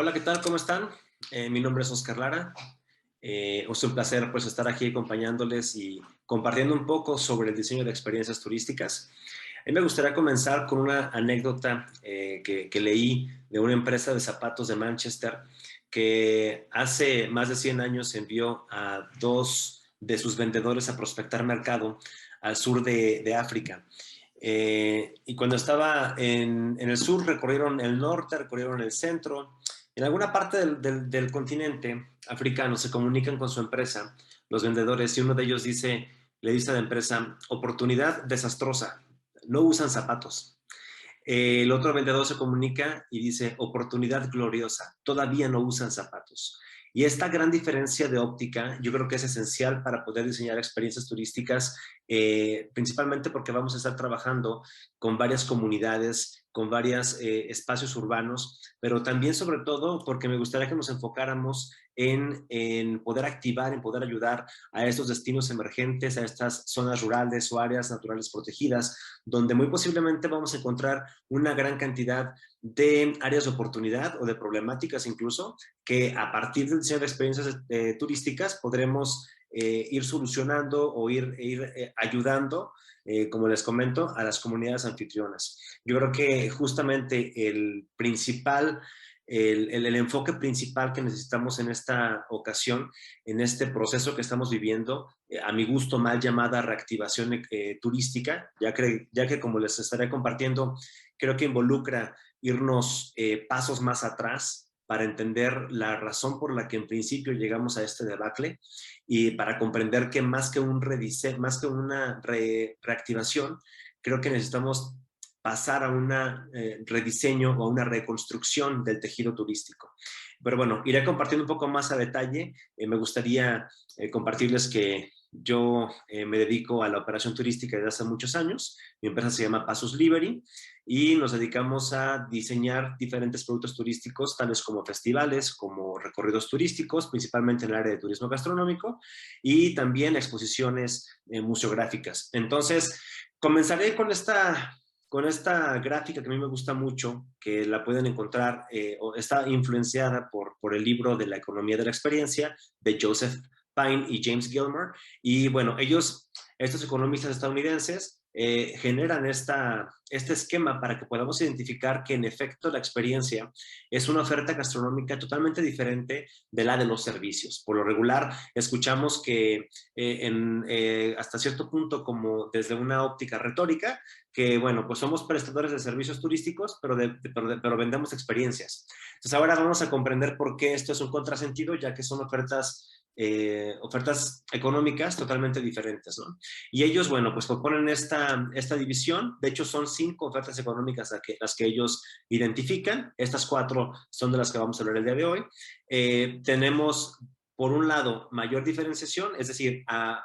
Hola, ¿qué tal? ¿Cómo están? Mi nombre es Oscar Lara. Es un placer pues estar aquí acompañándoles y compartiendo un poco sobre el diseño de experiencias turísticas. A mí me gustaría comenzar con una anécdota que leí de una empresa de zapatos de Manchester que hace más de 100 años envió a dos de sus vendedores a prospectar mercado al sur de África. Y cuando estaba en el sur, recorrieron el norte, recorrieron el centro. En alguna parte del continente africano se comunican con su empresa, los vendedores, y uno de ellos le dice a la empresa, oportunidad desastrosa, no usan zapatos. El otro vendedor se comunica y dice, oportunidad gloriosa, todavía no usan zapatos. Y esta gran diferencia de óptica yo creo que es esencial para poder diseñar experiencias turísticas, principalmente porque vamos a estar trabajando con varias comunidades, con varios espacios urbanos, pero también sobre todo porque me gustaría que nos enfocáramos en poder activar, en poder ayudar a estos destinos emergentes, a estas zonas rurales o áreas naturales protegidas, donde muy posiblemente vamos a encontrar una gran cantidad de áreas de oportunidad o de problemáticas incluso, que a partir del diseño de experiencias turísticas podremos ir solucionando o ir ayudando, como les comento, a las comunidades anfitrionas. Yo creo que justamente el enfoque principal que necesitamos en esta ocasión, en este proceso que estamos viviendo, a mi gusto mal llamada reactivación turística, ya que como les estaré compartiendo, creo que involucra irnos pasos más atrás para entender la razón por la que en principio llegamos a este debacle y para comprender que más que un rediseño, más que una reactivación, creo que necesitamos pasar a un rediseño o a una reconstrucción del tejido turístico. Pero bueno, iré compartiendo un poco más a detalle. Me gustaría compartirles que yo me dedico a la operación turística desde hace muchos años. Mi empresa se llama Pasos Liberty y nos dedicamos a diseñar diferentes productos turísticos, tales como festivales, como recorridos turísticos, principalmente en el área de turismo gastronómico, y también exposiciones museográficas. Entonces, comenzaré con esta gráfica que a mí me gusta mucho, que la pueden encontrar, o está influenciada por el libro de la economía de la experiencia de Joseph Pine y James Gilmore. Y bueno, estos economistas estadounidenses, generan este esquema para que podamos identificar que en efecto la experiencia es una oferta gastronómica totalmente diferente de la de los servicios. Por lo regular, escuchamos que hasta cierto punto, como desde una óptica retórica, que bueno, pues somos prestadores de servicios turísticos, pero vendemos experiencias. Entonces ahora vamos a comprender por qué esto es un contrasentido, ya que son ofertas económicas totalmente diferentes, ¿no? Y ellos, bueno, pues proponen esta división. De hecho, son 5 ofertas económicas las que ellos identifican. Estas 4 son de las que vamos a hablar el día de hoy. Tenemos, por un lado, mayor diferenciación, es decir, a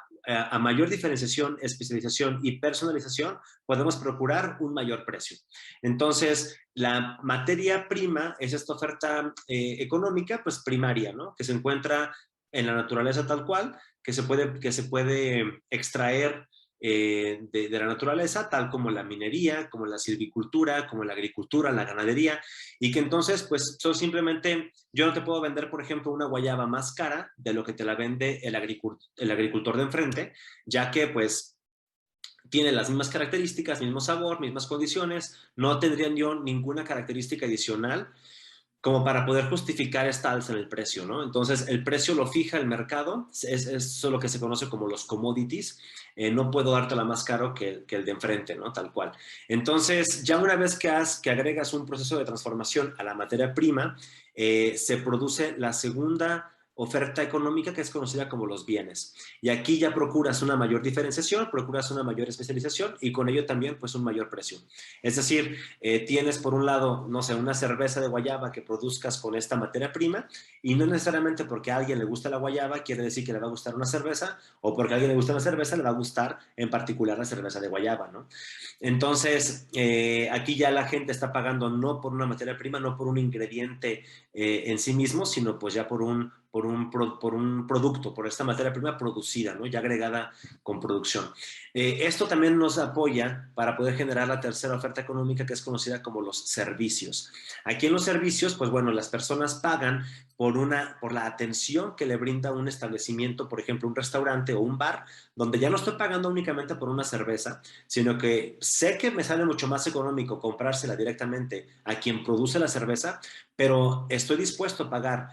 mayor diferenciación, especialización y personalización, podemos procurar un mayor precio. Entonces, la materia prima es esta oferta económica, pues primaria, ¿no? Que se encuentra en la naturaleza tal cual, que se puede extraer de la naturaleza, tal como la minería, como la silvicultura, como la agricultura, la ganadería, y que entonces, pues, son simplemente, yo no te puedo vender, por ejemplo, una guayaba más cara de lo que te la vende el agricultor de enfrente, ya que, pues, tiene las mismas características, mismo sabor, mismas condiciones, no tendrían yo ninguna característica adicional como para poder justificar esta alza en el precio, ¿no? Entonces, el precio lo fija el mercado, es lo que se conoce como los commodities, no puedo dártela más caro que el de enfrente, ¿no? Tal cual. Entonces, ya una vez que agregas un proceso de transformación a la materia prima, se produce la segunda oferta económica que es conocida como los bienes. Y aquí ya procuras una mayor diferenciación, procuras una mayor especialización y con ello también pues un mayor precio. Es decir, tienes por un lado, no sé, una cerveza de guayaba que produzcas con esta materia prima y no necesariamente porque a alguien le gusta la guayaba quiere decir que le va a gustar una cerveza o porque a alguien le gusta una cerveza le va a gustar en particular la cerveza de guayaba, ¿no? Entonces, aquí ya la gente está pagando no por una materia prima, no por un ingrediente en sí mismo, sino pues ya por un producto, por esta materia prima producida, ¿no? Ya agregada con producción. Esto también nos apoya para poder generar la tercera oferta económica, que es conocida como los servicios. Aquí en los servicios, pues bueno, las personas pagan por la atención que le brinda un establecimiento, por ejemplo, un restaurante o un bar, donde ya no estoy pagando únicamente por una cerveza, sino que sé que me sale mucho más económico comprársela directamente a quien produce la cerveza, pero estoy dispuesto a pagar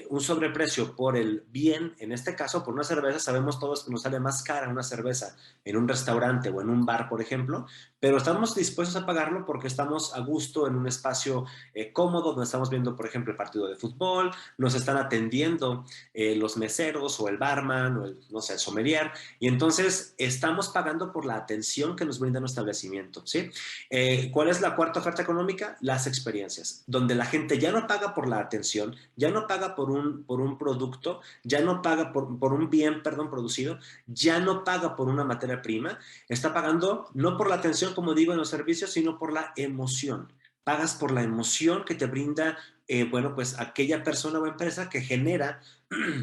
un sobreprecio por el bien, en este caso por una cerveza. Sabemos todos que nos sale más cara una cerveza en un restaurante o en un bar, por ejemplo, pero estamos dispuestos a pagarlo porque estamos a gusto en un espacio cómodo, donde estamos viendo, por ejemplo, el partido de fútbol, nos están atendiendo los meseros o el barman o no sé, el sommelier, y entonces estamos pagando por la atención que nos brinda nuestro establecimiento, ¿sí? ¿Cuál es la cuarta oferta económica? Las experiencias, donde la gente ya no paga por la atención, ya no paga por un producto, ya no paga por un bien, perdón, producido, ya no paga por una materia prima, está pagando no por la atención, como digo, en los servicios, sino por la emoción. Pagas por la emoción que te brinda, bueno, pues aquella persona o empresa que genera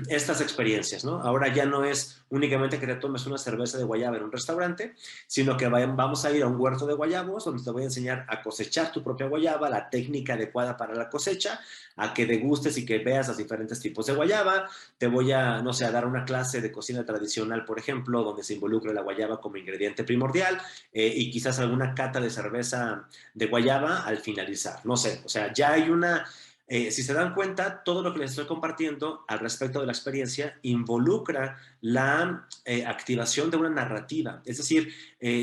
estas experiencias, ¿no? Ahora ya no es únicamente que te tomes una cerveza de guayaba en un restaurante, sino que vamos a ir a un huerto de guayabos donde te voy a enseñar a cosechar tu propia guayaba, la técnica adecuada para la cosecha, a que degustes y que veas los diferentes tipos de guayaba. Te voy a, no sé, a dar una clase de cocina tradicional, por ejemplo, donde se involucre la guayaba como ingrediente primordial, y quizás alguna cata de cerveza de guayaba al finalizar. No sé, o sea, ya hay si se dan cuenta, todo lo que les estoy compartiendo al respecto de la experiencia involucra la activación de una narrativa. Es decir,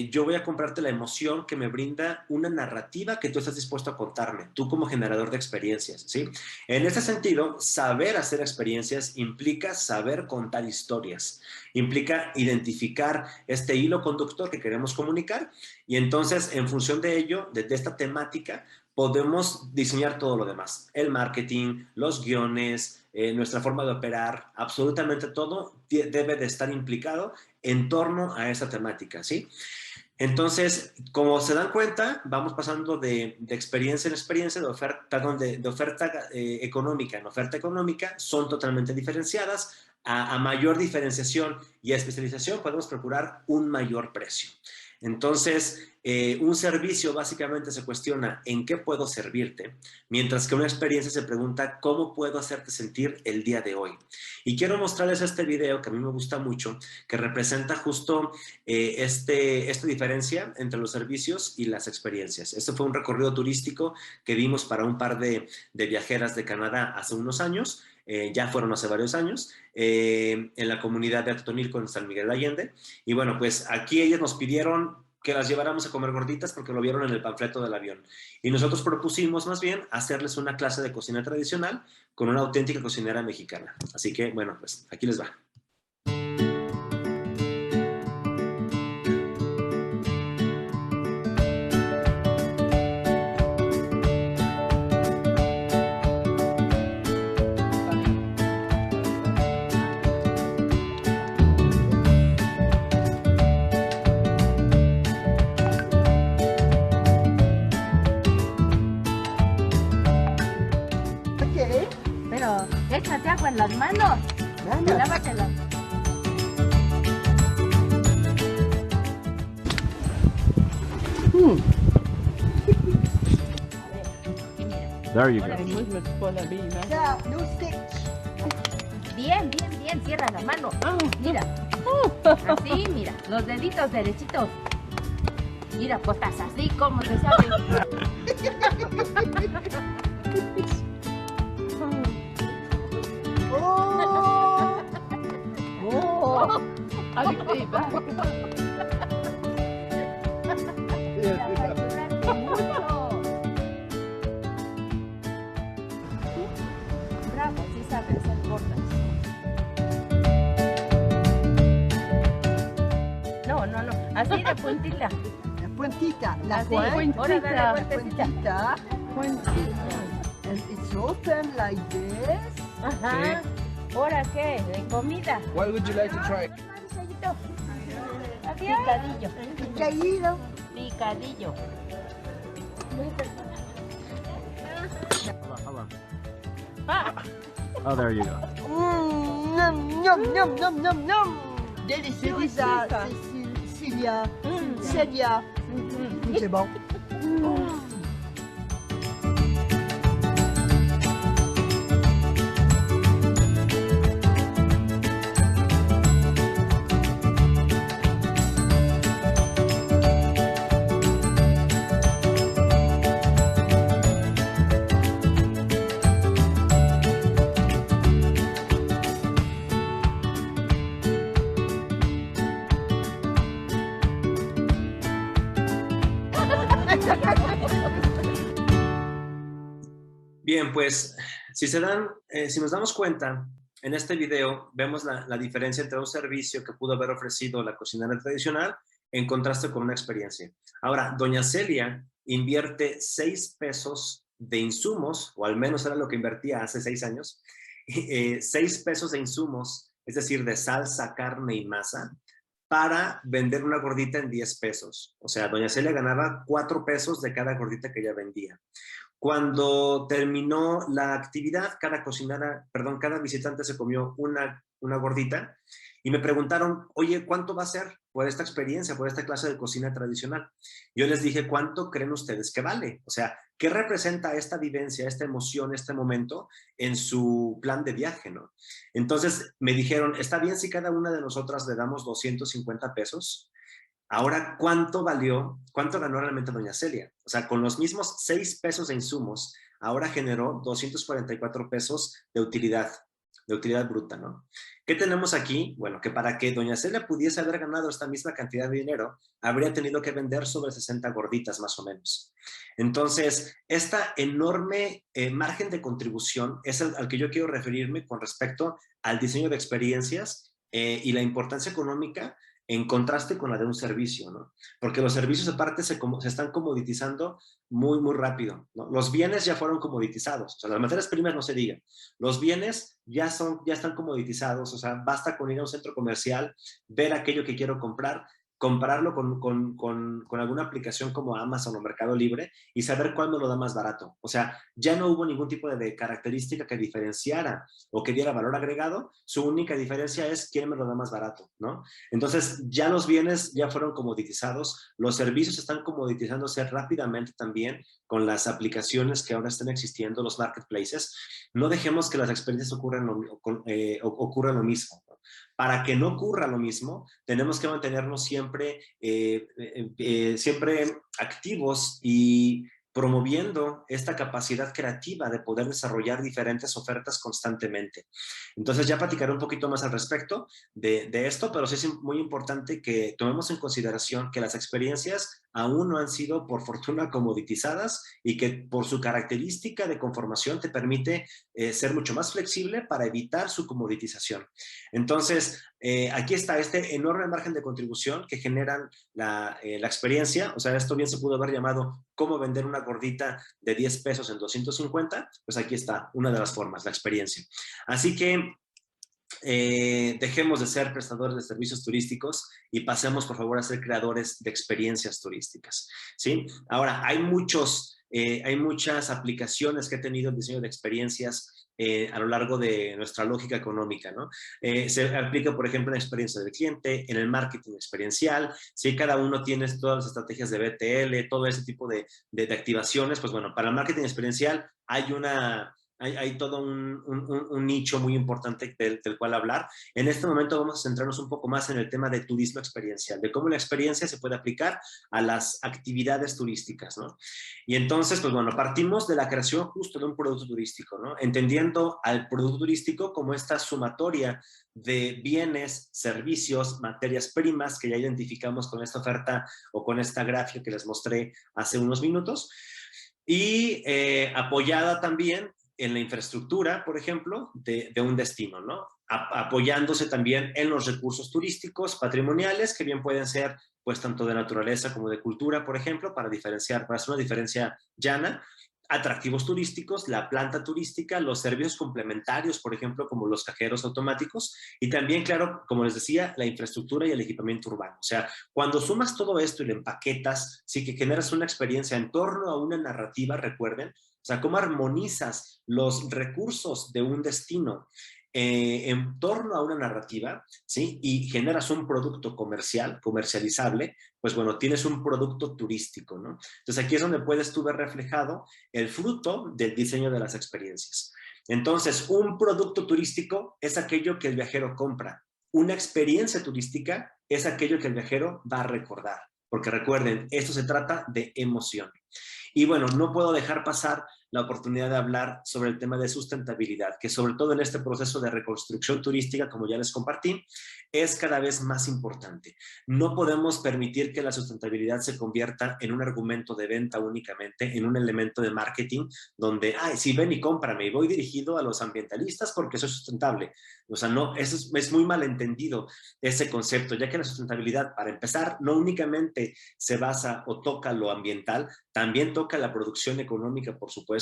yo voy a comprarte la emoción que me brinda una narrativa que tú estás dispuesto a contarme, tú como generador de experiencias, ¿sí? En ese sentido, saber hacer experiencias implica saber contar historias, implica identificar este hilo conductor que queremos comunicar, y entonces, en función de ello, de esta temática, podemos diseñar todo lo demás, el marketing, los guiones, nuestra forma de operar, absolutamente todo debe de estar implicado en torno a esa temática, ¿sí? Entonces, como se dan cuenta, vamos pasando de experiencia en experiencia, de oferta, perdón, de oferta económica en oferta económica, son totalmente diferenciadas. A mayor diferenciación y especialización podemos procurar un mayor precio. Entonces, un servicio básicamente se cuestiona en qué puedo servirte, mientras que una experiencia se pregunta cómo puedo hacerte sentir el día de hoy. Y quiero mostrarles este video que a mí me gusta mucho, que representa justo esta diferencia entre los servicios y las experiencias. Este fue un recorrido turístico que dimos para un par de viajeras de Canadá hace unos años. Ya fueron hace varios años, en la comunidad de Atotonilco, en San Miguel de Allende. Y bueno, pues aquí ellas nos pidieron que las lleváramos a comer gorditas porque lo vieron en el panfleto del avión. Y nosotros propusimos más bien hacerles una clase de cocina tradicional con una auténtica cocinera mexicana. Así que, bueno, pues aquí les va. Échate agua en las manos. Lávatelas. There you go. Bien, bien, bien. Cierra la mano. Mira. Así, mira. Los deditos derechitos. Mira, pues estás así como se sabe. I'll be back. Bravo, sí sabe hacer gordas. No, no, no. Así de puntita. La puntita. La Así. Ahora dale vueltecita. puntita. Puntita. And it's open like this. Ajá. ¿Ahora qué? ¿De comida? What would you like to try? Picadillo. Picadillo. Oh, there you go. Yum, yum, yum, yum, yum, yum. Deliciosa, Celia. Celia. C'est bon. Bien, pues si nos damos cuenta, en este video vemos la diferencia entre un servicio que pudo haber ofrecido la cocinera tradicional en contraste con una experiencia. Ahora, doña Celia invierte 6 pesos de insumos, o al menos era lo que invertía hace 6 años, 6 pesos de insumos, es decir, de salsa, carne y masa, para vender una gordita en 10 pesos. O sea, doña Celia ganaba 4 pesos de cada gordita que ella vendía. Cuando terminó la actividad, cada visitante se comió una gordita y me preguntaron, oye, ¿cuánto va a ser por esta experiencia, por esta clase de cocina tradicional? Yo les dije, ¿cuánto creen ustedes que vale? O sea, ¿qué representa esta vivencia, esta emoción, este momento en su plan de viaje, ¿no? Entonces me dijeron, ¿está bien si cada una de nosotras le damos 250 pesos? Ahora, ¿cuánto ganó realmente doña Celia? O sea, con los mismos 6 pesos de insumos, ahora generó 244 pesos de utilidad bruta, ¿no? ¿Qué tenemos aquí? Bueno, que para que doña Celia pudiese haber ganado esta misma cantidad de dinero, habría tenido que vender sobre 60 gorditas más o menos. Entonces, esta enorme margen de contribución es al que yo quiero referirme con respecto al diseño de experiencias y la importancia económica en contraste con la de un servicio, ¿no? Porque los servicios aparte se están comoditizando muy, muy rápido, ¿no? Los bienes ya fueron comoditizados, o sea, las materias primas no se digan. Los bienes ya están comoditizados, o sea, basta con ir a un centro comercial, ver aquello que quiero comprar, compararlo con alguna aplicación como Amazon o Mercado Libre y saber cuál me lo da más barato. O sea, ya no hubo ningún tipo de característica que diferenciara o que diera valor agregado. Su única diferencia es quién me lo da más barato, ¿no? Entonces, ya los bienes ya fueron comoditizados, los servicios están comoditizándose rápidamente también con las aplicaciones que ahora están existiendo, los marketplaces. No dejemos que las experiencias ocurran lo mismo, ¿no? Para que no ocurra lo mismo, tenemos que mantenernos siempre activos y promoviendo esta capacidad creativa de poder desarrollar diferentes ofertas constantemente. Entonces ya platicaré un poquito más al respecto de esto, pero sí es muy importante que tomemos en consideración que las experiencias aún no han sido, por fortuna, comoditizadas y que por su característica de conformación te permite ser mucho más flexible para evitar su comoditización. Entonces, aquí está este enorme margen de contribución que generan la experiencia. O sea, esto bien se pudo haber llamado cómo vender una gordita de 10 pesos en 250. Pues aquí está una de las formas, la experiencia. Así que dejemos de ser prestadores de servicios turísticos y pasemos, por favor, a ser creadores de experiencias turísticas, ¿sí? Ahora, hay muchas aplicaciones que ha tenido el diseño de experiencias a lo largo de nuestra lógica económica, ¿no? Se aplica, por ejemplo, en la experiencia del cliente, en el marketing experiencial, ¿sí? Cada uno tiene todas las estrategias de BTL, todo ese tipo de activaciones. Pues bueno, para el marketing experiencial hay todo un nicho muy importante del cual hablar. En este momento vamos a centrarnos un poco más en el tema de turismo experiencial, de cómo la experiencia se puede aplicar a las actividades turísticas, ¿no? Y entonces, pues bueno, partimos de la creación justo de un producto turístico, ¿no? Entendiendo al producto turístico como esta sumatoria de bienes, servicios, materias primas que ya identificamos con esta oferta o con esta gráfica que les mostré hace unos minutos, y apoyada también en la infraestructura, por ejemplo, de un destino, ¿no? Apoyándose también en los recursos turísticos patrimoniales, que bien pueden ser, pues, tanto de naturaleza como de cultura, por ejemplo, para hacer una diferencia llana, atractivos turísticos, la planta turística, los servicios complementarios, por ejemplo, como los cajeros automáticos, y también, claro, como les decía, la infraestructura y el equipamiento urbano. O sea, cuando sumas todo esto y lo empaquetas, sí que generas una experiencia en torno a una narrativa, recuerden. O sea, cómo armonizas los recursos de un destino en torno a una narrativa, ¿sí? Y generas un producto comercializable, pues bueno, tienes un producto turístico, ¿no? Entonces aquí es donde puedes tú ver reflejado el fruto del diseño de las experiencias. Entonces, un producto turístico es aquello que el viajero compra. Una experiencia turística es aquello que el viajero va a recordar. Porque recuerden, esto se trata de emoción. Y bueno, no puedo dejar pasar la oportunidad de hablar sobre el tema de sustentabilidad, que sobre todo en este proceso de reconstrucción turística, como ya les compartí, es cada vez más importante. No podemos permitir que la sustentabilidad se convierta en un argumento de venta únicamente, en un elemento de marketing, donde, ay, sí, ven y cómprame, y voy dirigido a los ambientalistas porque soy sustentable. O sea, no, eso es muy malentendido ese concepto, ya que la sustentabilidad, para empezar, no únicamente se basa o toca lo ambiental, también toca la producción económica, por supuesto,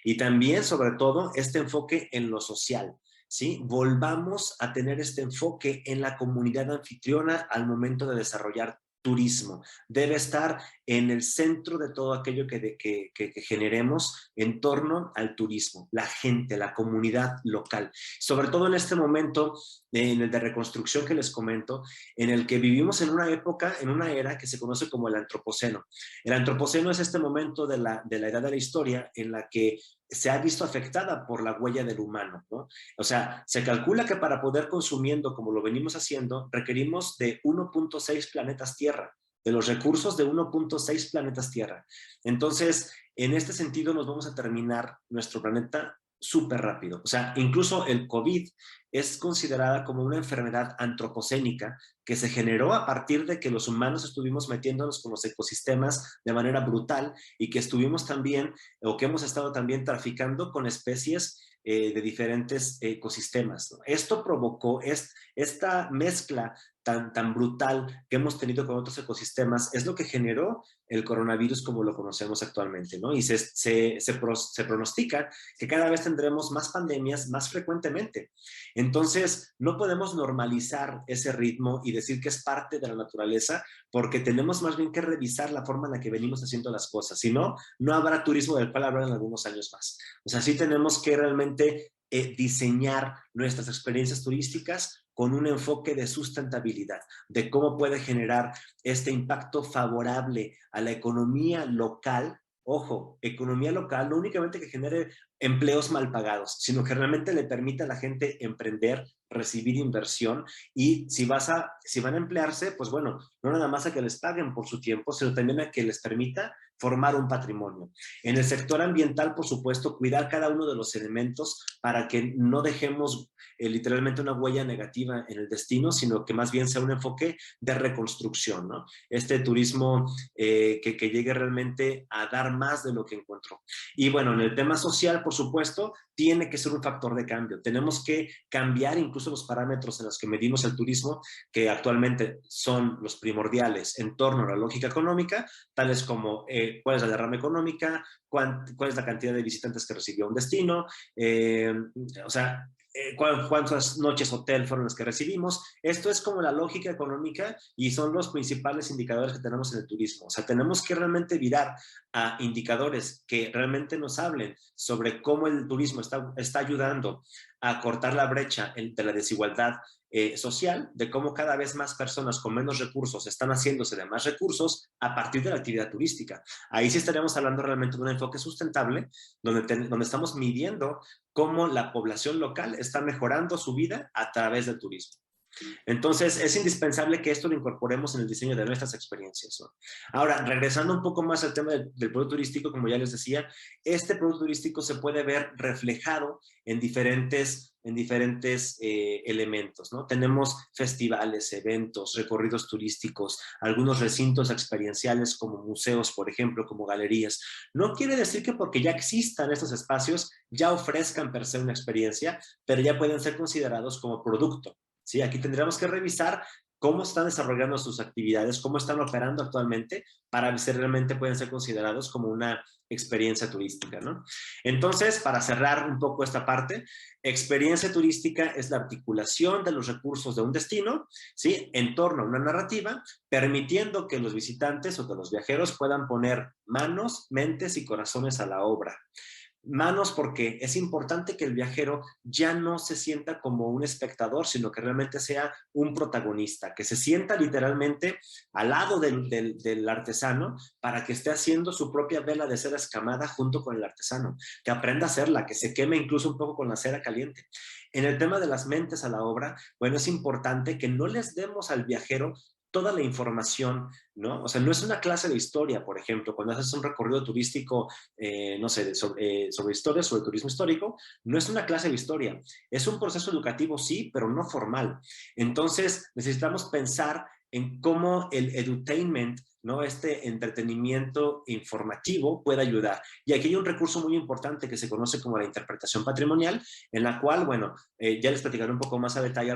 y también, sobre todo, este enfoque en lo social, ¿sí? Volvamos a tener este enfoque en la comunidad anfitriona al momento de desarrollar turismo. Debe estar en el centro de todo aquello que generemos en torno al turismo, la gente, la comunidad local. Sobre todo en este momento, en el de reconstrucción que les comento, en el que vivimos en una época, en una era que se conoce como el antropoceno. El antropoceno es este momento de la edad de la historia en la que se ha visto afectada por la huella del humano, ¿no? O sea, se calcula que para poder consumiendo como lo venimos haciendo, requerimos de 1.6 planetas Tierra, de los recursos de 1.6 planetas Tierra. Entonces, en este sentido nos vamos a terminar nuestro planeta súper rápido. O sea, incluso el COVID es considerada como una enfermedad antropocénica que se generó a partir de que los humanos estuvimos metiéndonos con los ecosistemas de manera brutal y que estuvimos también, o que hemos estado también traficando con especies de diferentes ecosistemas, ¿no? Esto provocó esta mezcla tan brutal que hemos tenido con otros ecosistemas, es lo que generó el coronavirus como lo conocemos actualmente, ¿no? Y se pronostica que cada vez tendremos más pandemias más frecuentemente. Entonces, no podemos normalizar ese ritmo y decir que es parte de la naturaleza, porque tenemos más bien que revisar la forma en la que venimos haciendo las cosas. Si no, no habrá turismo del cual hablar en algunos años más. O sea, sí tenemos que realmente diseñar nuestras experiencias turísticas con un enfoque de sustentabilidad, de cómo puede generar este impacto favorable a la economía local. Ojo, economía local no únicamente que genere empleos mal pagados, sino que realmente le permita a la gente emprender, recibir inversión, y si van a emplearse, pues bueno, no nada más a que les paguen por su tiempo, sino también a que les permita formar un patrimonio. En el sector ambiental, por supuesto, cuidar cada uno de los elementos para que no dejemos literalmente una huella negativa en el destino, sino que más bien sea un enfoque de reconstrucción, ¿no? Este turismo que llegue realmente a dar más de lo que encontró. Y bueno, en el tema social, por supuesto, tiene que ser un factor de cambio. Tenemos que cambiar incluso los parámetros en los que medimos el turismo, que actualmente son los primordiales en torno a la lógica económica, tales como cuál es la derrama económica, cuál es la cantidad de visitantes que recibió un destino, o sea, cuántas noches hotel fueron las que recibimos. Esto es como la lógica económica y son los principales indicadores que tenemos en el turismo. O sea, tenemos que realmente virar a indicadores que realmente nos hablen sobre cómo el turismo está ayudando a cortar la brecha de la desigualdad social, de cómo cada vez más personas con menos recursos están haciéndose de más recursos a partir de la actividad turística. Ahí sí estaríamos hablando realmente de un enfoque sustentable, donde estamos midiendo cómo la población local está mejorando su vida a través del turismo. Entonces, es indispensable que esto lo incorporemos en el diseño de nuestras experiencias, ¿no? Ahora, regresando un poco más al tema del producto turístico, como ya les decía, este producto turístico se puede ver reflejado en diferentes elementos, ¿no? Tenemos festivales, eventos, recorridos turísticos, algunos recintos experienciales como museos, por ejemplo, como galerías. No quiere decir que porque ya existan estos espacios, ya ofrezcan per se una experiencia, pero ya pueden ser considerados como producto. ¿Sí? Aquí tendríamos que revisar cómo están desarrollando sus actividades, cómo están operando actualmente, para ver si realmente pueden ser considerados como una experiencia turística, ¿no? Entonces, para cerrar un poco esta parte, experiencia turística es la articulación de los recursos de un destino, ¿sí? En torno a una narrativa, permitiendo que los visitantes o que los viajeros puedan poner manos, mentes y corazones a la obra. Manos porque es importante que el viajero ya no se sienta como un espectador, sino que realmente sea un protagonista, que se sienta literalmente al lado del artesano para que esté haciendo su propia vela de cera escamada junto con el artesano, que aprenda a hacerla, que se queme incluso un poco con la cera caliente. En el tema de las mentes a la obra, bueno, es importante que no les demos al viajero toda la información, ¿no? O sea, no es una clase de historia, por ejemplo, cuando haces un recorrido turístico, no sé, sobre historia, sobre turismo histórico, no es una clase de historia, es un proceso educativo, sí, pero no formal. Entonces, necesitamos pensar en cómo el edutainment, ¿no? Este entretenimiento informativo puede ayudar. Y aquí hay un recurso muy importante que se conoce como la interpretación patrimonial, en la cual, bueno, ya les platicaré un poco más a detalle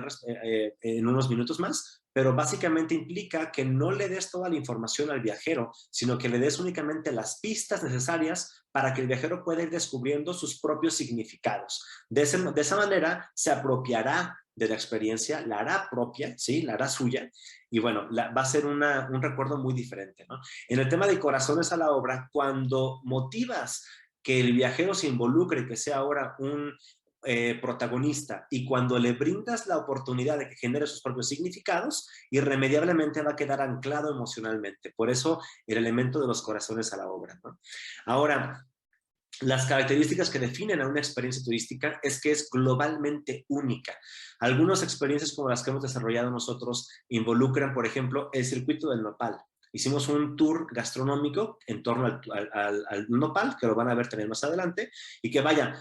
en unos minutos más, pero básicamente implica que no le des toda la información al viajero, sino que le des únicamente las pistas necesarias para que el viajero pueda ir descubriendo sus propios significados. De esa manera se apropiará de la experiencia, la hará propia, ¿sí? La hará suya, y bueno, va a ser un recuerdo muy diferente, ¿no? En el tema de corazones a la obra, cuando motivas que el viajero se involucre, que sea ahora un protagonista, y cuando le brindas la oportunidad de que genere sus propios significados, irremediablemente va a quedar anclado emocionalmente. Por eso el elemento de los corazones a la obra, ¿no? Ahora, las características que definen a una experiencia turística es que es globalmente única. Algunas experiencias como las que hemos desarrollado nosotros involucran, por ejemplo, el circuito del nopal. Hicimos un tour gastronómico en torno al nopal, que lo van a ver también más adelante, y que vaya,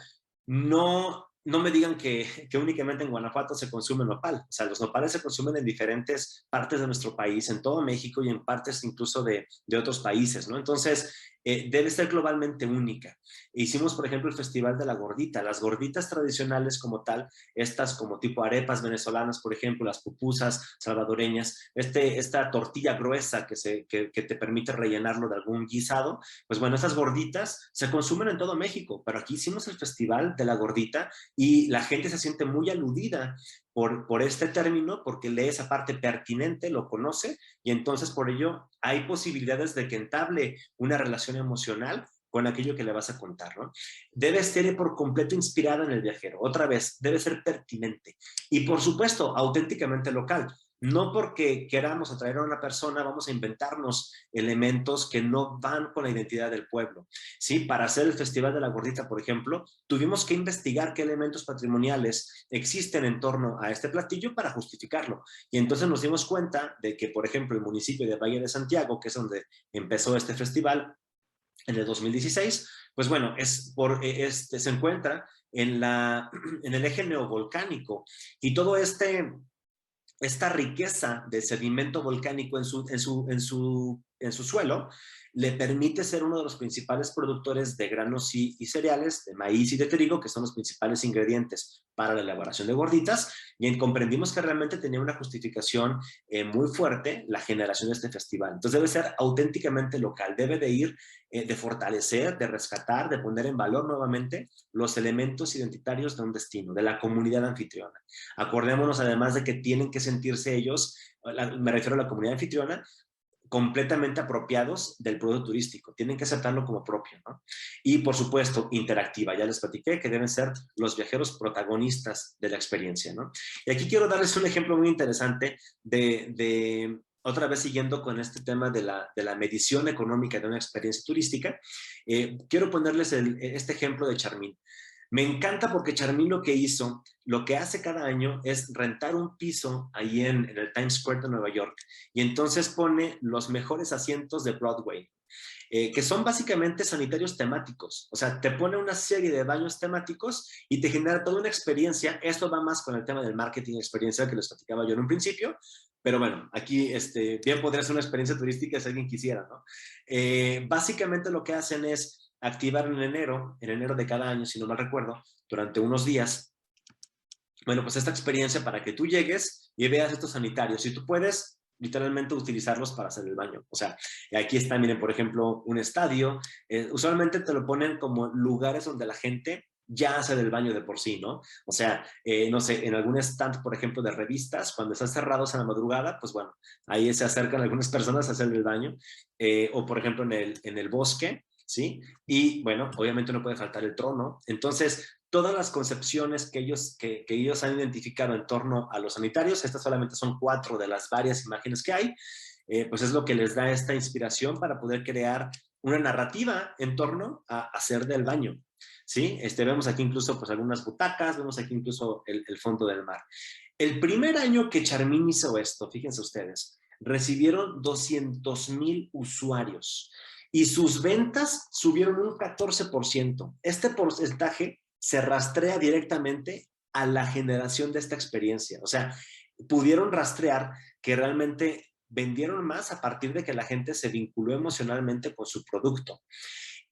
no me digan que únicamente en Guanajuato se consume nopal. O sea, los nopales se consumen en diferentes partes de nuestro país, en todo México y en partes incluso de otros países, ¿no? Entonces, debe ser globalmente única. Hicimos, por ejemplo, el Festival de la Gordita. Las gorditas tradicionales como tal, estas como tipo arepas venezolanas, por ejemplo, las pupusas salvadoreñas, esta tortilla gruesa que te permite rellenarlo de algún guisado, pues bueno, estas gorditas se consumen en todo México, pero aquí hicimos el Festival de la Gordita y la gente se siente muy aludida por este término, porque lee esa parte pertinente, lo conoce, y entonces por ello hay posibilidades de que entable una relación emocional con aquello que le vas a contar, ¿no? Debe ser por completo inspirada en el viajero. Otra vez, debe ser pertinente. Y por supuesto, auténticamente local. No porque queramos atraer a una persona vamos a inventarnos elementos que no van con la identidad del pueblo, ¿sí? Para hacer el Festival de la Gordita, por ejemplo, tuvimos que investigar qué elementos patrimoniales existen en torno a este platillo para justificarlo. Y entonces nos dimos cuenta de que, por ejemplo, el municipio de Valle de Santiago, que es donde empezó este festival en el 2016, pues bueno, se encuentra en el eje neovolcánico, y todo esta riqueza de sedimento volcánico en su suelo le permite ser uno de los principales productores de granos y cereales, de maíz y de trigo, que son los principales ingredientes para la elaboración de gorditas, y comprendimos que realmente tenía una justificación muy fuerte la generación de este festival. Entonces debe ser auténticamente local, debe de ir, de fortalecer, de rescatar, de poner en valor nuevamente los elementos identitarios de un destino, de la comunidad anfitriona. Acordémonos además de que tienen que sentirse ellos, me refiero a la comunidad anfitriona, completamente apropiados del producto turístico, tienen que aceptarlo como propio, ¿no? Y por supuesto, interactiva, ya les platiqué que deben ser los viajeros protagonistas de la experiencia, ¿no? Y aquí quiero darles un ejemplo muy interesante de otra vez siguiendo con este tema de la medición económica de una experiencia turística. Quiero ponerles este ejemplo de Charmín. Me encanta porque Charmín lo que hace cada año es rentar un piso ahí en el Times Square de Nueva York, y entonces pone los mejores asientos de Broadway, que son básicamente sanitarios temáticos. O sea, te pone una serie de baños temáticos y te genera toda una experiencia. Esto va más con el tema del marketing experiencial que les platicaba yo en un principio, pero bueno, aquí bien podría ser una experiencia turística si alguien quisiera, ¿no? Básicamente lo que hacen es activar en enero de cada año, si no mal recuerdo, durante unos días, bueno, pues esta experiencia para que tú llegues y veas estos sanitarios, y tú puedes literalmente utilizarlos para hacer el baño. O sea, aquí está, miren, por ejemplo, un estadio, usualmente te lo ponen como lugares donde la gente ya hace del baño de por sí, ¿no? O sea, no sé, en algún stand, por ejemplo, de revistas, cuando están cerrados a la madrugada, pues bueno, ahí se acercan algunas personas a hacer el baño, o por ejemplo en el bosque, ¿sí? Y bueno, obviamente no puede faltar el trono. Entonces, todas las concepciones que ellos han identificado en torno a los sanitarios, estas solamente son 4 de las varias imágenes que hay, pues es lo que les da esta inspiración para poder crear una narrativa en torno a hacer del baño. ¿Sí? Vemos aquí incluso pues, algunas butacas, vemos aquí incluso el fondo del mar. El primer año que Charmin hizo esto, fíjense ustedes, recibieron 200,000 usuarios y sus ventas subieron un 14%. Este porcentaje se rastrea directamente a la generación de esta experiencia. O sea, pudieron rastrear que realmente vendieron más a partir de que la gente se vinculó emocionalmente con su producto.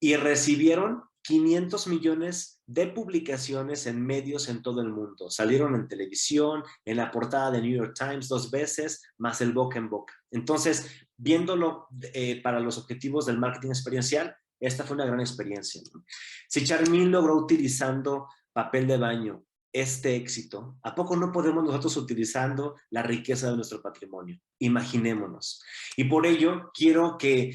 Y recibieron 500 millones de publicaciones en medios en todo el mundo. Salieron en televisión, en la portada de New York Times 2 veces, más el boca en boca. Entonces, viéndolo para los objetivos del marketing experiencial, esta fue una gran experiencia, ¿no? Si Charmin logró utilizando papel de baño este éxito, ¿a poco no podemos nosotros utilizando la riqueza de nuestro patrimonio? Imaginémonos. Y por ello quiero que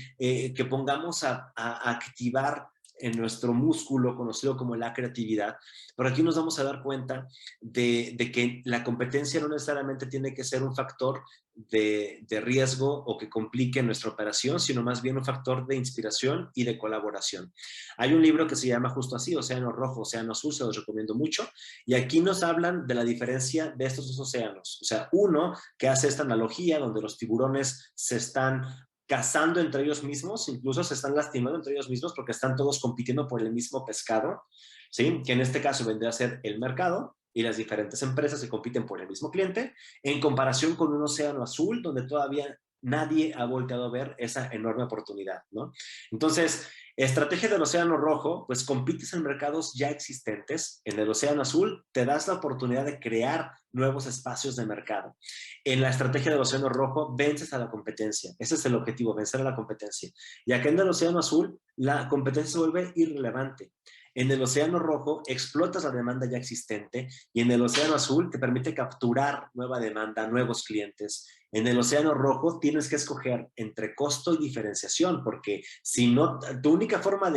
pongamos a activar en nuestro músculo conocido como la creatividad, pero aquí nos vamos a dar cuenta de que la competencia no necesariamente tiene que ser un factor de riesgo o que complique nuestra operación, sino más bien un factor de inspiración y de colaboración. Hay un libro que se llama justo así, Océano Rojo, Océano Azul, se los recomiendo mucho, y aquí nos hablan de la diferencia de estos dos océanos. O sea, uno que hace esta analogía donde los tiburones se están cazando entre ellos mismos, incluso se están lastimando entre ellos mismos porque están todos compitiendo por el mismo pescado, ¿sí? Que en este caso vendría a ser el mercado y las diferentes empresas que compiten por el mismo cliente, en comparación con un océano azul donde todavía nadie ha volteado a ver esa enorme oportunidad, ¿no? Entonces, estrategia del océano rojo, pues compites en mercados ya existentes. En el océano azul te das la oportunidad de crear nuevos espacios de mercado. En la estrategia del océano rojo vences a la competencia. Ese es el objetivo, vencer a la competencia. Y acá en el océano azul la competencia se vuelve irrelevante. En el océano rojo explotas la demanda ya existente y en el océano azul te permite capturar nueva demanda, nuevos clientes. En el océano rojo tienes que escoger entre costo y diferenciación, porque si no, tu única forma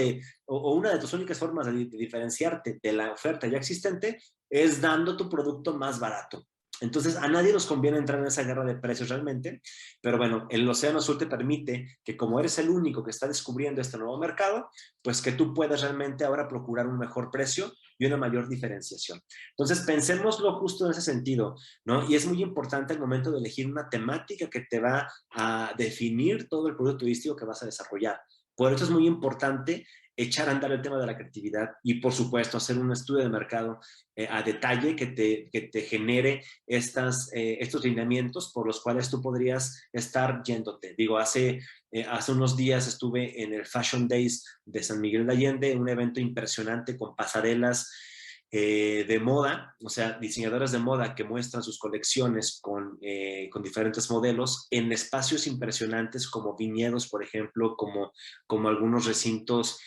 o una de tus únicas formas de diferenciarte de la oferta ya existente es dando tu producto más barato. Entonces, a nadie nos conviene entrar en esa guerra de precios realmente, pero bueno, el océano azul te permite que como eres el único que está descubriendo este nuevo mercado, pues que tú puedas realmente ahora procurar un mejor precio y una mayor diferenciación. Entonces, pensémoslo justo en ese sentido, ¿no? Y es muy importante el momento de elegir una temática que te va a definir todo el producto turístico que vas a desarrollar. Por eso es muy importante echar a andar el tema de la creatividad y, por supuesto, hacer un estudio de mercado a detalle que te genere estos lineamientos por los cuales tú podrías estar yéndote. Digo, hace unos días estuve en el Fashion Days de San Miguel de Allende, un evento impresionante con pasarelas de moda, o sea, diseñadoras de moda que muestran sus colecciones con diferentes modelos en espacios impresionantes como viñedos, por ejemplo, como algunos recintos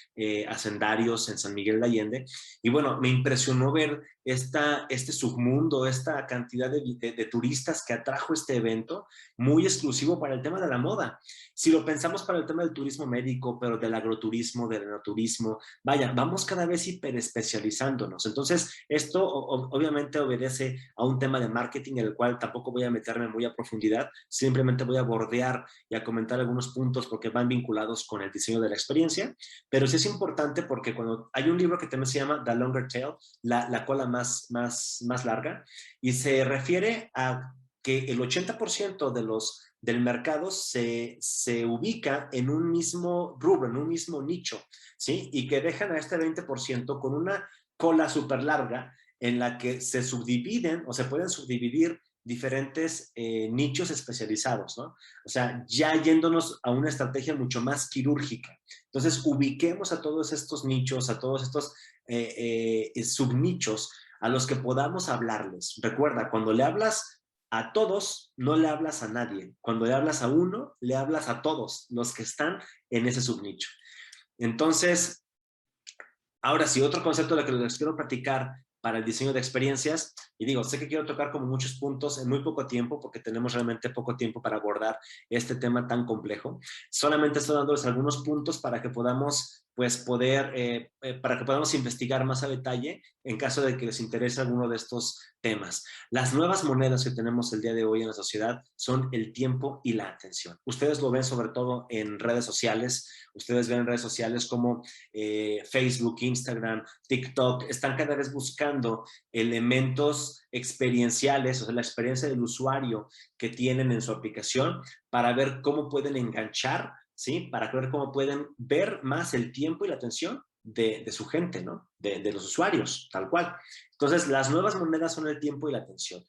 hacendarios en San Miguel de Allende. Y bueno, me impresionó ver este submundo, esta cantidad de turistas que atrajo este evento, muy exclusivo para el tema de la moda. Si lo pensamos para el tema del turismo médico, pero del agroturismo, del enoturismo, vaya, vamos cada vez hiperespecializándonos. Entonces, esto obviamente obedece a un tema de marketing en el cual tampoco voy a meterme muy a profundidad, simplemente voy a bordear y a comentar algunos puntos porque van vinculados con el diseño de la experiencia, pero sí es importante porque cuando hay un libro que también se llama The Longer Tail, la cola más larga, y se refiere a que el 80% del mercado se ubica en un mismo rubro, en un mismo nicho, ¿sí? Y que dejan a este 20% con una cola súper larga en la que se subdividen o se pueden subdividir diferentes nichos especializados, ¿no? O sea, ya yéndonos a una estrategia mucho más quirúrgica. Entonces, ubiquemos a todos estos nichos, a todos estos subnichos a los que podamos hablarles. Recuerda, cuando le hablas a todos, no le hablas a nadie. Cuando le hablas a uno, le hablas a todos los que están en ese subnicho. Entonces, ahora sí, otro concepto de que les quiero platicar para el diseño de experiencias, y digo, sé que quiero tocar como muchos puntos en muy poco tiempo, porque tenemos realmente poco tiempo para abordar este tema tan complejo. Solamente estoy dándoles algunos puntos para que podamos pues poder, para que podamos investigar más a detalle en caso de que les interese alguno de estos temas. Las nuevas monedas que tenemos el día de hoy en la sociedad son el tiempo y la atención. Ustedes lo ven sobre todo en redes sociales. Ustedes ven en redes sociales como Facebook, Instagram, TikTok, están cada vez buscando elementos experienciales, o sea, la experiencia del usuario que tienen en su aplicación para ver cómo pueden enganchar, ¿sí? Para ver cómo pueden ver más el tiempo y la atención de su gente, ¿no? De los usuarios, tal cual. Entonces, las nuevas monedas son el tiempo y la atención.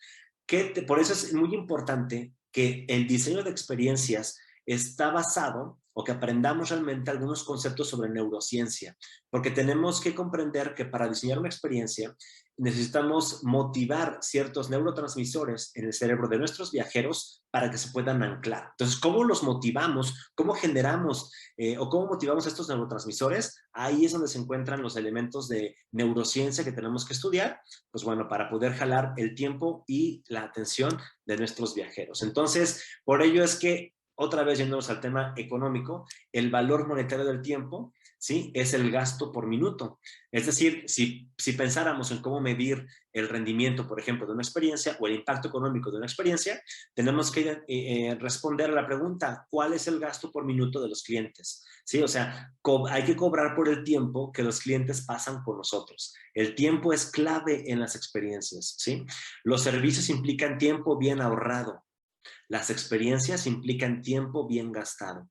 Por eso es muy importante que el diseño de experiencias está basado o que aprendamos realmente algunos conceptos sobre neurociencia, porque tenemos que comprender que para diseñar una experiencia necesitamos motivar ciertos neurotransmisores en el cerebro de nuestros viajeros para que se puedan anclar. Entonces, ¿cómo los motivamos? ¿Cómo generamos o cómo motivamos estos neurotransmisores? Ahí es donde se encuentran los elementos de neurociencia que tenemos que estudiar, pues bueno, para poder jalar el tiempo y la atención de nuestros viajeros. Entonces, por ello es que, otra vez yéndonos al tema económico, el valor monetario del tiempo, ¿sí? Es el gasto por minuto. Es decir, si pensáramos en cómo medir el rendimiento, por ejemplo, de una experiencia o el impacto económico de una experiencia, tenemos que responder a la pregunta, ¿cuál es el gasto por minuto de los clientes? ¿Sí? O sea, hay que cobrar por el tiempo que los clientes pasan con nosotros. El tiempo es clave en las experiencias, ¿sí? Los servicios implican tiempo bien ahorrado. Las experiencias implican tiempo bien gastado.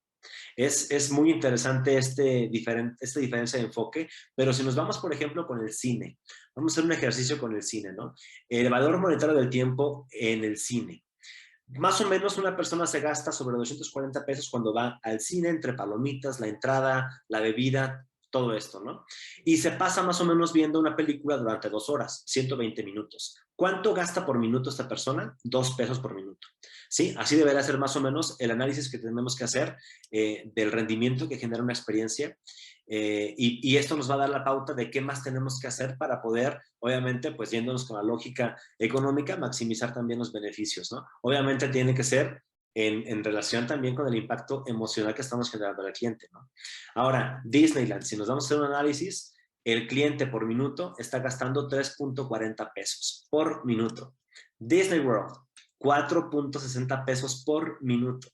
Es muy interesante esta diferencia de enfoque, pero si nos vamos, por ejemplo, con el cine, vamos a hacer un ejercicio con el cine, ¿no? El valor monetario del tiempo en el cine. Más o menos una persona se gasta sobre 240 pesos cuando va al cine, entre palomitas, la entrada, la bebida, todo esto, ¿no? Y se pasa más o menos viendo una película durante 2 horas, 120 minutos. ¿Cuánto gasta por minuto esta persona? 2 pesos por minuto. Sí, así debería ser más o menos el análisis que tenemos que hacer del rendimiento que genera una experiencia y esto nos va a dar la pauta de qué más tenemos que hacer para poder, obviamente, pues yéndonos con la lógica económica, maximizar también los beneficios, ¿no? Obviamente tiene que ser en relación también con el impacto emocional que estamos generando al cliente, ¿no? Ahora, Disneyland, si nos vamos a hacer un análisis, el cliente por minuto está gastando 3.40 pesos por minuto. Disney World, 4.60 pesos por minuto.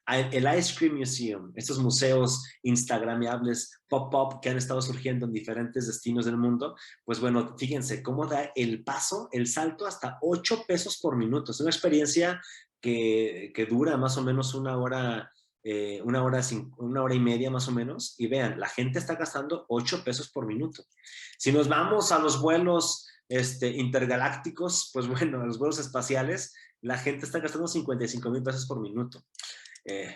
El Ice Cream Museum, estos museos instagramiables, pop-up que han estado surgiendo en diferentes destinos del mundo, pues bueno, fíjense cómo da el paso, el salto hasta 8 pesos por minuto. Es una experiencia que dura más o menos una hora y media más o menos, y vean, la gente está gastando 8 pesos por minuto. Si nos vamos a los vuelos intergalácticos, pues bueno, a los vuelos espaciales, la gente está gastando 55,000 pesos por minuto.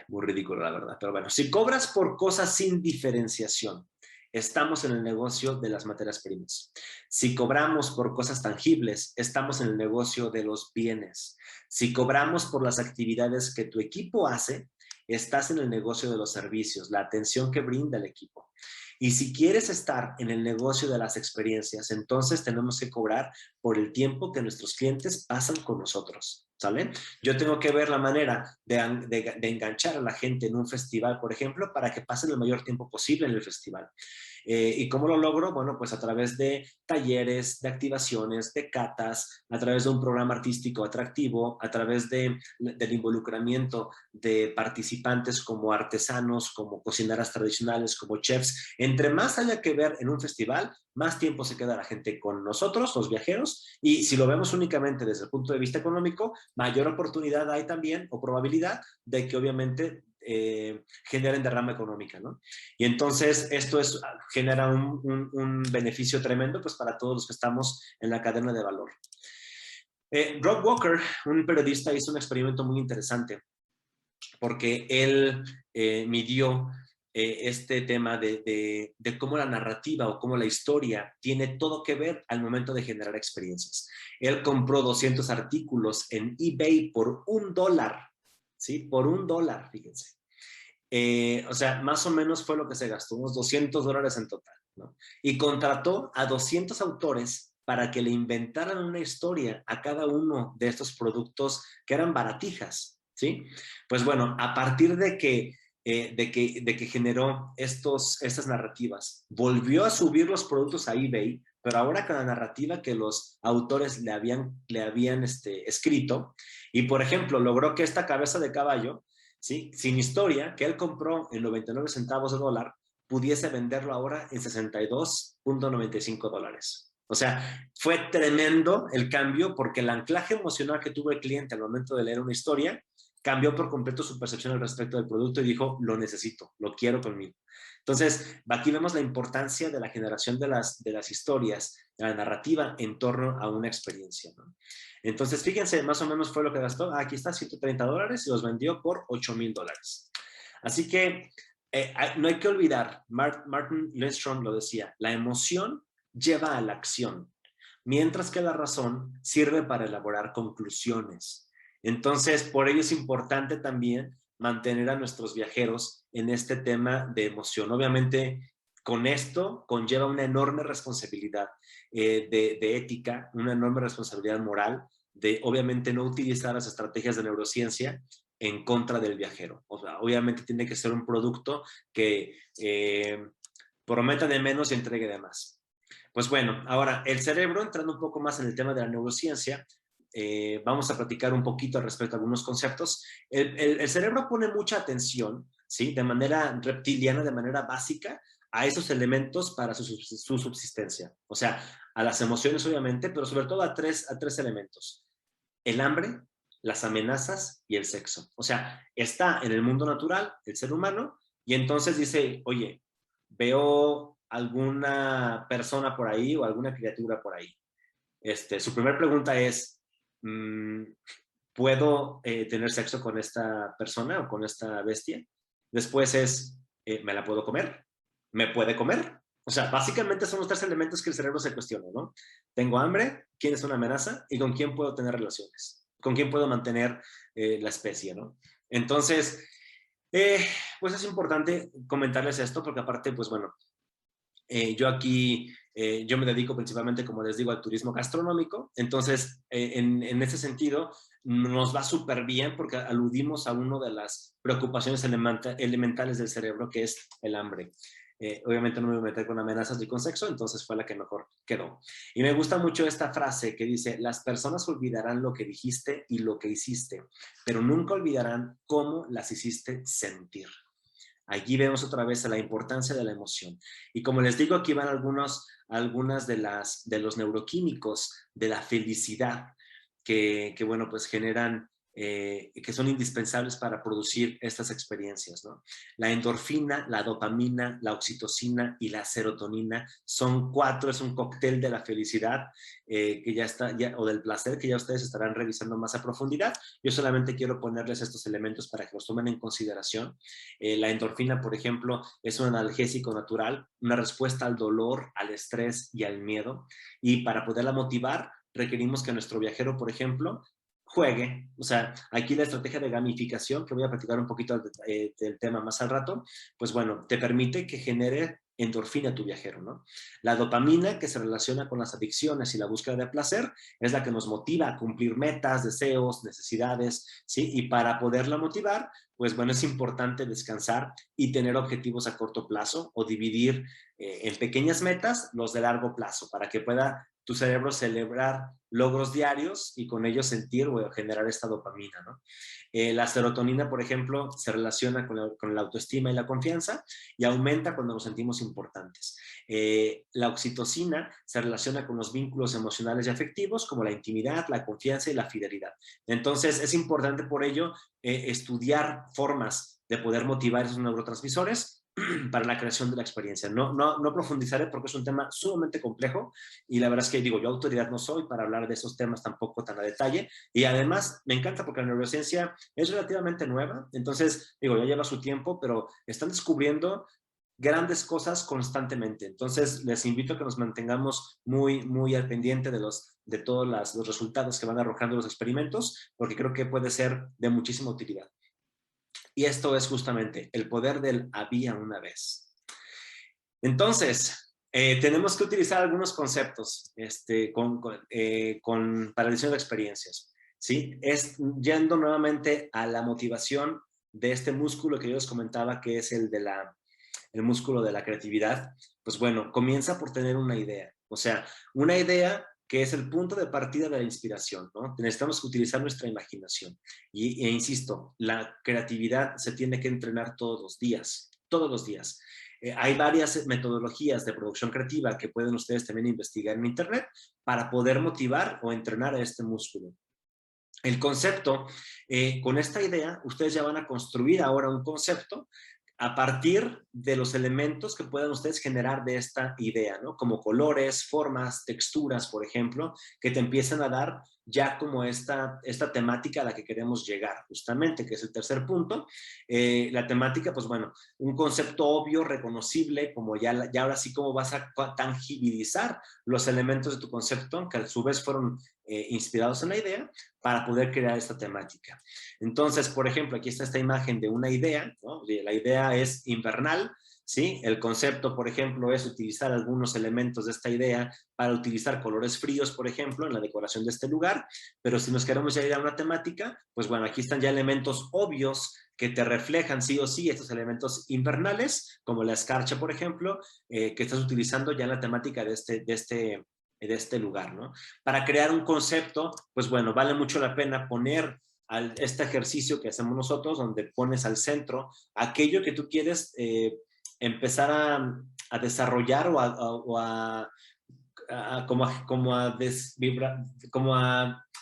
Muy ridículo, la verdad, pero bueno, si cobras por cosas sin diferenciación, estamos en el negocio de las materias primas. Si cobramos por cosas tangibles, estamos en el negocio de los bienes. Si cobramos por las actividades que tu equipo hace, estás en el negocio de los servicios, la atención que brinda el equipo. Y si quieres estar en el negocio de las experiencias, entonces tenemos que cobrar por el tiempo que nuestros clientes pasan con nosotros, ¿sale? Yo tengo que ver la manera de enganchar a la gente en un festival, por ejemplo, para que pasen el mayor tiempo posible en el festival. ¿Y cómo lo logro? Bueno, pues a través de talleres, de activaciones, de catas, a través de un programa artístico atractivo, a través del involucramiento de participantes como artesanos, como cocineras tradicionales, como chefs. Entre más haya que ver en un festival, más tiempo se queda la gente con nosotros, los viajeros, y si lo vemos únicamente desde el punto de vista económico, mayor oportunidad hay también, o probabilidad, de que obviamente generen derrama económica, ¿no? Y entonces esto genera un beneficio tremendo pues para todos los que estamos en la cadena de valor. Rob Walker, un periodista, hizo un experimento muy interesante porque él midió este tema de cómo la narrativa o cómo la historia tiene todo que ver al momento de generar experiencias. Él compró 200 artículos en eBay por $1, ¿sí? Por $1, fíjense. O sea, más o menos fue lo que se gastó, unos $200 en total, ¿no? Y contrató a 200 autores para que le inventaran una historia a cada uno de estos productos que eran baratijas, ¿sí? Pues bueno, a partir de que de que generó estas narrativas. Volvió a subir los productos a eBay, pero ahora con la narrativa que los autores le habían escrito. Y, por ejemplo, logró que esta cabeza de caballo, ¿sí?, sin historia, que él compró en 99 centavos de dólar, pudiese venderlo ahora en $62.95. O sea, fue tremendo el cambio porque el anclaje emocional que tuvo el cliente al momento de leer una historia cambió por completo su percepción al respecto del producto y dijo, lo necesito, lo quiero conmigo. Entonces, aquí vemos la importancia de la generación de las historias, de la narrativa en torno a una experiencia, ¿no? Entonces, fíjense, más o menos fue lo que gastó. Aquí está, $130 y los vendió por $8,000. Así que no hay que olvidar, Martin Lindstrom lo decía, la emoción lleva a la acción, mientras que la razón sirve para elaborar conclusiones. Entonces, por ello es importante también mantener a nuestros viajeros en este tema de emoción. Obviamente, con esto conlleva una enorme responsabilidad de ética, una enorme responsabilidad moral de, obviamente, no utilizar las estrategias de neurociencia en contra del viajero. O sea, obviamente tiene que ser un producto que prometa de menos y entregue de más. Pues bueno, ahora el cerebro, entrando un poco más en el tema de la neurociencia, vamos a platicar un poquito al respecto a algunos conceptos. El cerebro pone mucha atención, ¿sí?, de manera reptiliana, de manera básica, a esos elementos para su subsistencia. O sea, a las emociones, obviamente, pero sobre todo a tres elementos. El hambre, las amenazas y el sexo. O sea, está en el mundo natural, el ser humano, y entonces dice, oye, veo alguna persona por ahí o alguna criatura por ahí. Su primera pregunta es, ¿puedo tener sexo con esta persona o con esta bestia? Después es, ¿me la puedo comer? ¿Me puede comer? O sea, básicamente son los tres elementos que el cerebro se cuestiona, ¿no? Tengo hambre, ¿quién es una amenaza? ¿Y con quién puedo tener relaciones? ¿Con quién puedo mantener la especie, ¿no? Entonces, pues es importante comentarles esto porque aparte, pues bueno, yo aquí, yo me dedico principalmente, como les digo, al turismo gastronómico. Entonces, en ese sentido, nos va súper bien porque aludimos a una de las preocupaciones elementales del cerebro, que es el hambre. Obviamente no me voy a meter con amenazas ni con sexo, entonces fue la que mejor quedó. Y me gusta mucho esta frase que dice, las personas olvidarán lo que dijiste y lo que hiciste, pero nunca olvidarán cómo las hiciste sentir. Allí vemos otra vez la importancia de la emoción. Y como les digo, aquí van algunas de los neuroquímicos de la felicidad que bueno, pues generan, que son indispensables para producir estas experiencias, ¿no? La endorfina, la dopamina, la oxitocina y la serotonina son 4, es un cóctel de la felicidad que ya está, o del placer, que ya ustedes estarán revisando más a profundidad. Yo solamente quiero ponerles estos elementos para que los tomen en consideración. La endorfina, por ejemplo, es un analgésico natural, una respuesta al dolor, al estrés y al miedo. Y para poderla motivar, requerimos que nuestro viajero, por ejemplo, juegue. O sea, aquí la estrategia de gamificación, que voy a platicar un poquito del tema más al rato, pues bueno, te permite que genere endorfina a tu viajero, ¿no? La dopamina, que se relaciona con las adicciones y la búsqueda de placer, es la que nos motiva a cumplir metas, deseos, necesidades, ¿sí? Y para poderla motivar, pues bueno, es importante descansar y tener objetivos a corto plazo o dividir en pequeñas metas los de largo plazo para que pueda tu cerebro celebrar logros diarios y con ello sentir o generar esta dopamina, ¿no? La serotonina, por ejemplo, se relaciona con la autoestima y la confianza y aumenta cuando nos sentimos importantes. La oxitocina se relaciona con los vínculos emocionales y afectivos como la intimidad, la confianza y la fidelidad. Entonces, es importante por ello estudiar formas de poder motivar esos neurotransmisores para la creación de la experiencia. No profundizaré porque es un tema sumamente complejo y la verdad es que digo, yo autoridad no soy para hablar de esos temas tampoco tan a detalle y además me encanta porque la neurociencia es relativamente nueva, entonces digo, ya lleva su tiempo, pero están descubriendo grandes cosas constantemente. Entonces les invito a que nos mantengamos muy al pendiente de todos los resultados que van arrojando los experimentos porque creo que puede ser de muchísima utilidad. Y esto es justamente el poder del había una vez. Entonces, tenemos que utilizar algunos conceptos para el diseño de experiencias, ¿sí? Es yendo nuevamente a la motivación de este músculo que yo les comentaba, que es el músculo de la creatividad, pues bueno, comienza por tener una idea. O sea, una idea que es el punto de partida de la inspiración, ¿no? Necesitamos utilizar nuestra imaginación. E insisto, la creatividad se tiene que entrenar todos los días, todos los días. Hay varias metodologías de producción creativa que pueden ustedes también investigar en internet para poder motivar o entrenar a este músculo. El concepto, con esta idea, ustedes ya van a construir ahora un concepto a partir de los elementos que puedan ustedes generar de esta idea, ¿no? Como colores, formas, texturas, por ejemplo, que te empiezan a dar ya como esta temática a la que queremos llegar, justamente, que es el tercer punto. La temática, pues bueno, un concepto obvio, reconocible, como ya ahora sí cómo vas a tangibilizar los elementos de tu concepto, que a su vez fueron inspirados en la idea, para poder crear esta temática. Entonces, por ejemplo, aquí está esta imagen de una idea, ¿no? La idea es invernal, ¿sí? El concepto, por ejemplo, es utilizar algunos elementos de esta idea para utilizar colores fríos, por ejemplo, en la decoración de este lugar, pero si nos queremos ya ir a una temática, pues bueno, aquí están ya elementos obvios que te reflejan sí o sí estos elementos invernales, como la escarcha, por ejemplo, que estás utilizando ya en la temática de este lugar, ¿no? Para crear un concepto, pues bueno, vale mucho la pena poner este ejercicio que hacemos nosotros, donde pones al centro aquello que tú quieres empezar a desarrollar o a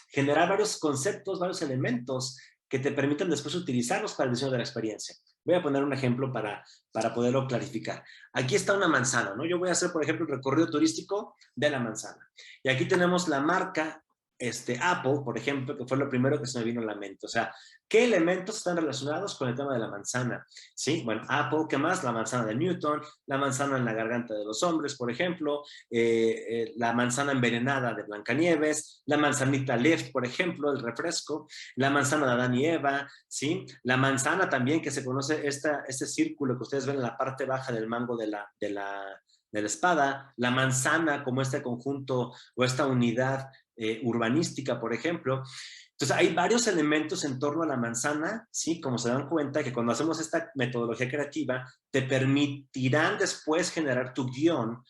generar varios conceptos, varios elementos que te permitan después utilizarlos para el diseño de la experiencia. Voy a poner un ejemplo para poderlo clarificar. Aquí está una manzana, ¿no? Yo voy a hacer, por ejemplo, el recorrido turístico de la manzana. Y aquí tenemos la marca Apple, por ejemplo, que fue lo primero que se me vino a la mente. O sea, ¿qué elementos están relacionados con el tema de la manzana? ¿Sí? Bueno, Apple, ¿qué más? La manzana de Newton, la manzana en la garganta de los hombres, por ejemplo, la manzana envenenada de Blancanieves, la manzanita Lift, por ejemplo, el refresco, la manzana de Adán y Eva, ¿sí? La manzana también, que se conoce, este círculo que ustedes ven en la parte baja del mango de la espada, la manzana como este conjunto o esta unidad urbanística, por ejemplo. Entonces, hay varios elementos en torno a la manzana, ¿sí? Como se dan cuenta que cuando hacemos esta metodología creativa, te permitirán después generar tu guión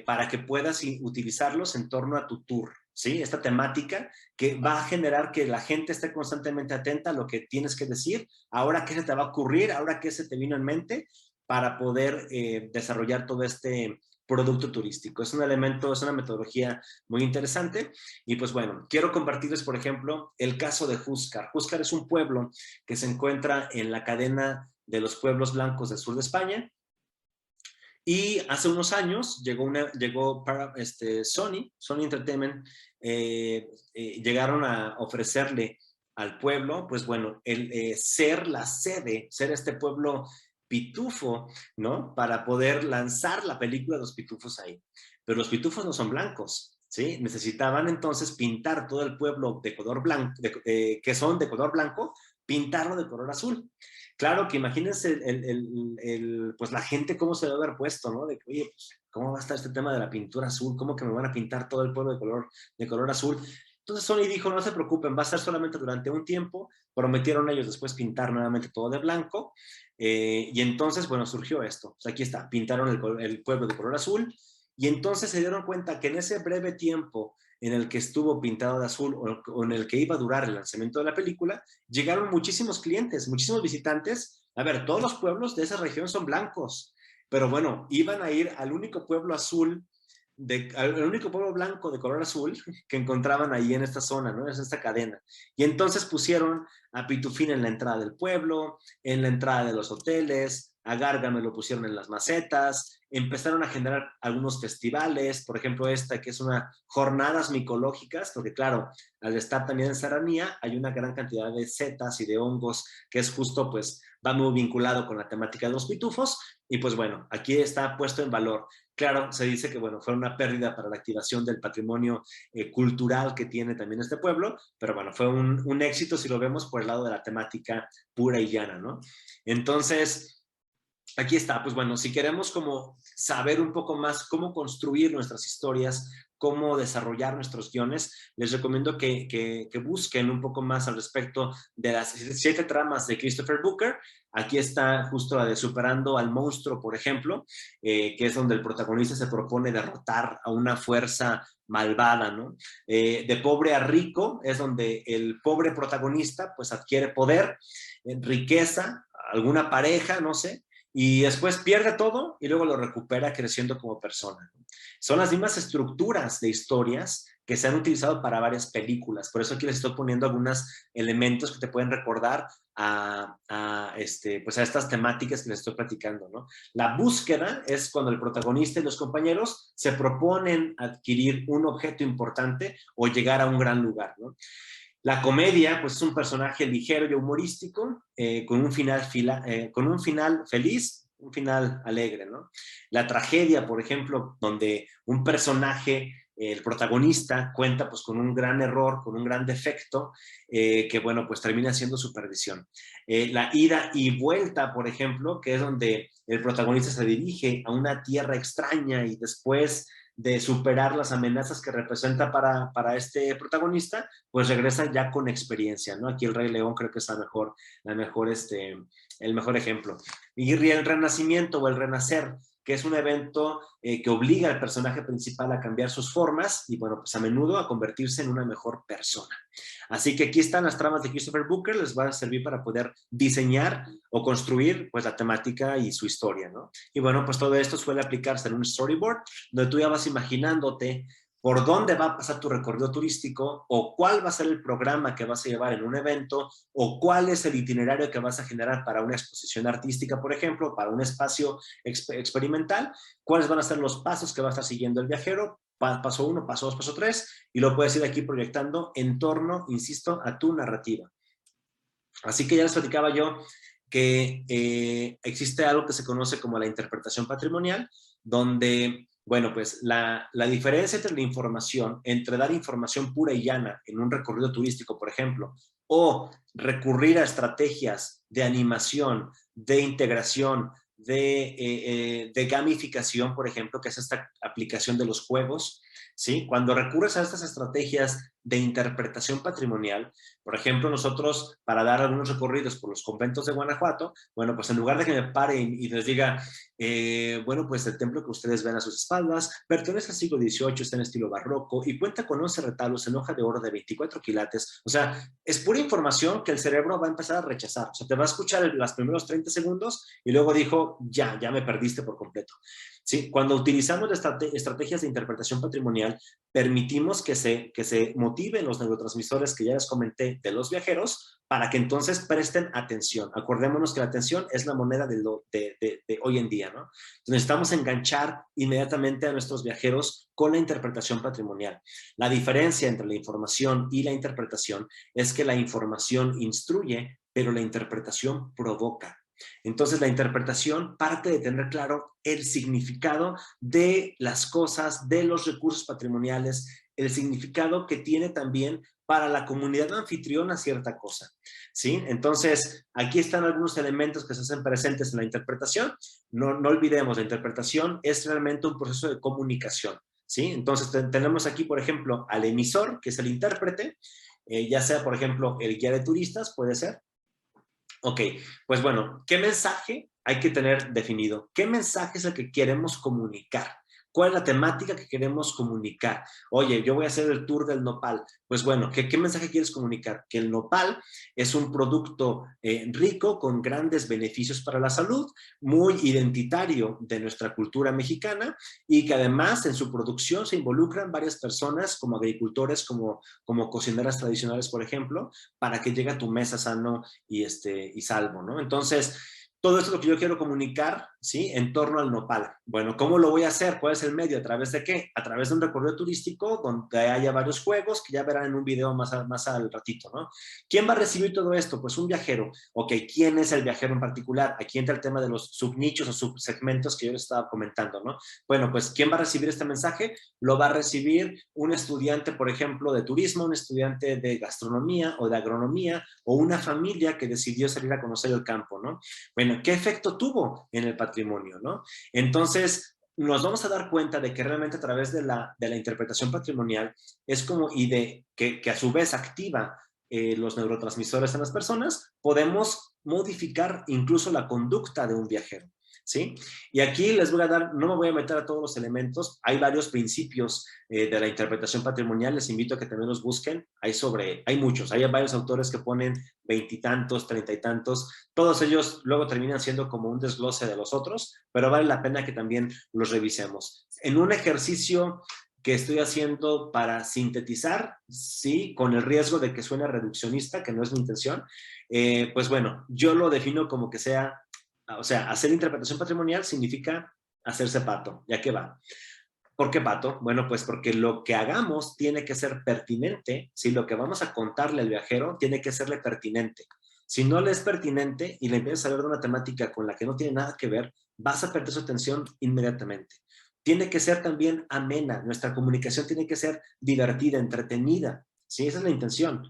para que puedas utilizarlos en torno a tu tour, ¿sí? Esta temática que va a generar que la gente esté constantemente atenta a lo que tienes que decir, ahora qué se te va a ocurrir, ahora qué se te vino en mente, para poder desarrollar todo este producto turístico. Es un elemento, es una metodología muy interesante y pues bueno, quiero compartirles, por ejemplo, el caso de Xúscar. Xúscar es un pueblo que se encuentra en la cadena de los pueblos blancos del sur de España y hace unos años llegó Sony Entertainment, llegaron a ofrecerle al pueblo, pues bueno, ser la sede, ser este pueblo pitufo, ¿no? Para poder lanzar la película de los pitufos ahí. Pero los pitufos no son blancos, ¿sí? Necesitaban entonces pintar todo el pueblo de color blanco, que son de color blanco, pintarlo de color azul. Claro que imagínense pues la gente cómo se debe haber puesto, ¿no? De que, oye, pues, ¿cómo va a estar este tema de la pintura azul? ¿Cómo que me van a pintar todo el pueblo de color azul? Entonces Sony dijo, no se preocupen, va a ser solamente durante un tiempo. Prometieron ellos después pintar nuevamente todo de blanco. Y entonces, bueno, surgió esto. Pues aquí está, pintaron el pueblo de color azul. Y entonces se dieron cuenta que en ese breve tiempo en el que estuvo pintado de azul o en el que iba a durar el lanzamiento de la película, llegaron muchísimos clientes, muchísimos visitantes. A ver, todos los pueblos de esa región son blancos. Pero bueno, iban a ir al único pueblo azul, el único pueblo blanco de color azul que encontraban ahí en esta zona, ¿no? En esta cadena. Y entonces pusieron a Pitufín en la entrada del pueblo, en la entrada de los hoteles, a Gárgame lo pusieron en las macetas, empezaron a generar algunos festivales, por ejemplo esta que es una jornadas micológicas, porque claro, al estar también en Serranía hay una gran cantidad de setas y de hongos que es justo, pues, va muy vinculado con la temática de los pitufos, y pues bueno, aquí está puesto en valor. Claro, se dice que, bueno, fue una pérdida para la activación del patrimonio cultural que tiene también este pueblo, pero bueno, fue un éxito si lo vemos por el lado de la temática pura y llana, ¿no? Entonces, aquí está, pues bueno, si queremos como saber un poco más cómo construir nuestras historias, cómo desarrollar nuestros guiones, les recomiendo que busquen un poco más al respecto de las 7 tramas de Christopher Booker. Aquí está justo la de Superando al Monstruo, por ejemplo, que es donde el protagonista se propone derrotar a una fuerza malvada, ¿no? De pobre a rico es donde el pobre protagonista pues adquiere poder, riqueza, alguna pareja, no sé, y después pierde todo y luego lo recupera creciendo como persona. Son las mismas estructuras de historias que se han utilizado para varias películas. Por eso aquí les estoy poniendo algunos elementos que te pueden recordar pues a estas temáticas que les estoy platicando, ¿no? La búsqueda es cuando el protagonista y los compañeros se proponen adquirir un objeto importante o llegar a un gran lugar, ¿no? La comedia, pues es un personaje ligero y humorístico, con un final feliz, un final alegre, ¿no? La tragedia, por ejemplo, donde un personaje, el protagonista, cuenta pues con un gran error, con un gran defecto, que bueno, pues termina siendo su perdición. La ida y vuelta, por ejemplo, que es donde el protagonista se dirige a una tierra extraña y después de superar las amenazas que representa para este protagonista, pues regresa ya con experiencia, ¿no? Aquí el Rey León creo que es el mejor ejemplo. Y el renacimiento o el renacer, que es un evento que obliga al personaje principal a cambiar sus formas y, bueno, pues a menudo a convertirse en una mejor persona. Así que aquí están las tramas de Christopher Booker, les va a servir para poder diseñar o construir, pues, la temática y su historia, ¿no? Y, bueno, pues todo esto suele aplicarse en un storyboard, donde tú ya vas imaginándote por dónde va a pasar tu recorrido turístico o cuál va a ser el programa que vas a llevar en un evento o cuál es el itinerario que vas a generar para una exposición artística, por ejemplo, para un espacio experimental, cuáles van a ser los pasos que va a estar siguiendo el viajero, paso 1, paso 2, paso 3, y lo puedes ir aquí proyectando en torno, insisto, a tu narrativa. Así que ya les platicaba yo que existe algo que se conoce como la interpretación patrimonial, donde, bueno, pues la diferencia entre la información, entre dar información pura y llana en un recorrido turístico, por ejemplo, o recurrir a estrategias de animación, de integración, de gamificación, por ejemplo, que es esta aplicación de los juegos, ¿sí? Cuando recurres a estas estrategias de interpretación patrimonial, por ejemplo, nosotros, para dar algunos recorridos por los conventos de Guanajuato, bueno, pues en lugar de que me pare y les diga, bueno, pues el templo que ustedes ven a sus espaldas pertenece al siglo XVIII, está en estilo barroco y cuenta con 11 retablos en hoja de oro de 24 quilates. O sea, es pura información que el cerebro va a empezar a rechazar. O sea, te va a escuchar los primeros 30 segundos y luego dijo, ya me perdiste por completo. ¿Sí? Cuando utilizamos estrategias de interpretación patrimonial, permitimos que se motiven los neurotransmisores que ya les comenté de los viajeros para que entonces presten atención. Acordémonos que la atención es la moneda de hoy en día, ¿no? Entonces necesitamos enganchar inmediatamente a nuestros viajeros con la interpretación patrimonial. La diferencia entre la información y la interpretación es que la información instruye, pero la interpretación provoca. Entonces la interpretación parte de tener claro el significado de las cosas, de los recursos patrimoniales, el significado que tiene también para la comunidad anfitriona cierta cosa, ¿sí? Entonces, aquí están algunos elementos que se hacen presentes en la interpretación. No olvidemos, la interpretación es realmente un proceso de comunicación, ¿sí? Entonces, tenemos aquí, por ejemplo, al emisor, que es el intérprete, ya sea, por ejemplo, el guía de turistas, puede ser. Ok, pues bueno, ¿qué mensaje hay que tener definido? ¿Qué mensaje es el que queremos comunicar? ¿Cuál es la temática que queremos comunicar? Oye, yo voy a hacer el tour del nopal. Pues bueno, ¿qué mensaje quieres comunicar? Que el nopal es un producto rico, con grandes beneficios para la salud, muy identitario de nuestra cultura mexicana y que además en su producción se involucran varias personas como agricultores, como cocineras tradicionales, por ejemplo, para que llegue a tu mesa sano y salvo, ¿no? Entonces, todo esto es lo que yo quiero comunicar, ¿sí? En torno al nopal. Bueno, ¿cómo lo voy a hacer? ¿Cuál es el medio? ¿A través de qué? A través de un recorrido turístico donde haya varios juegos que ya verán en un video más al ratito, ¿no? ¿Quién va a recibir todo esto? Pues un viajero. Ok, ¿quién es el viajero en particular? Aquí entra el tema de los subnichos o subsegmentos que yo les estaba comentando, ¿no? Bueno, pues ¿quién va a recibir este mensaje? Lo va a recibir un estudiante, por ejemplo, de turismo, un estudiante de gastronomía o de agronomía o una familia que decidió salir a conocer el campo, ¿no? Bueno, ¿qué efecto tuvo en el patrimonio, no? Entonces, nos vamos a dar cuenta de que realmente a través de la interpretación patrimonial es como, y de que a su vez activa los neurotransmisores en las personas, podemos modificar incluso la conducta de un viajero, ¿sí? Y aquí les voy a dar, no me voy a meter a todos los elementos, hay varios principios de la interpretación patrimonial, les invito a que también los busquen, hay muchos, hay varios autores que ponen 20 y tantos, 30 y tantos, todos ellos luego terminan siendo como un desglose de los otros, pero vale la pena que también los revisemos. En un ejercicio que estoy haciendo para sintetizar, sí, con el riesgo de que suene reduccionista, que no es mi intención, pues bueno, yo lo defino como que sea, o sea, hacer interpretación patrimonial significa hacerse pato, ¿ya qué va? ¿Por qué pato? Bueno, pues porque lo que hagamos tiene que ser pertinente, ¿sí? Lo que vamos a contarle al viajero tiene que serle pertinente. Si no le es pertinente y le empiezas a hablar de una temática con la que no tiene nada que ver, vas a perder su atención inmediatamente. Tiene que ser también amena, nuestra comunicación tiene que ser divertida, entretenida, ¿sí? Esa es la intención.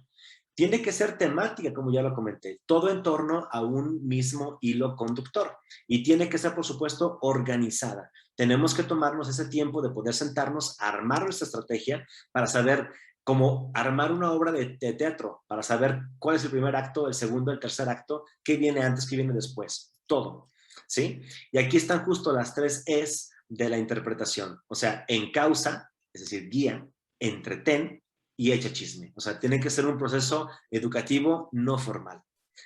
Tiene que ser temática, como ya lo comenté, todo en torno a un mismo hilo conductor. Y tiene que ser, por supuesto, organizada. Tenemos que tomarnos ese tiempo de poder sentarnos a armar nuestra estrategia para saber cómo armar una obra de teatro, para saber cuál es el primer acto, el segundo, el tercer acto, qué viene antes, qué viene después, todo, ¿sí? Y aquí están justo las 3 E's de la interpretación, o sea, encausa, es decir, guía, entretén y echa chisme. O sea, tiene que ser un proceso educativo no formal,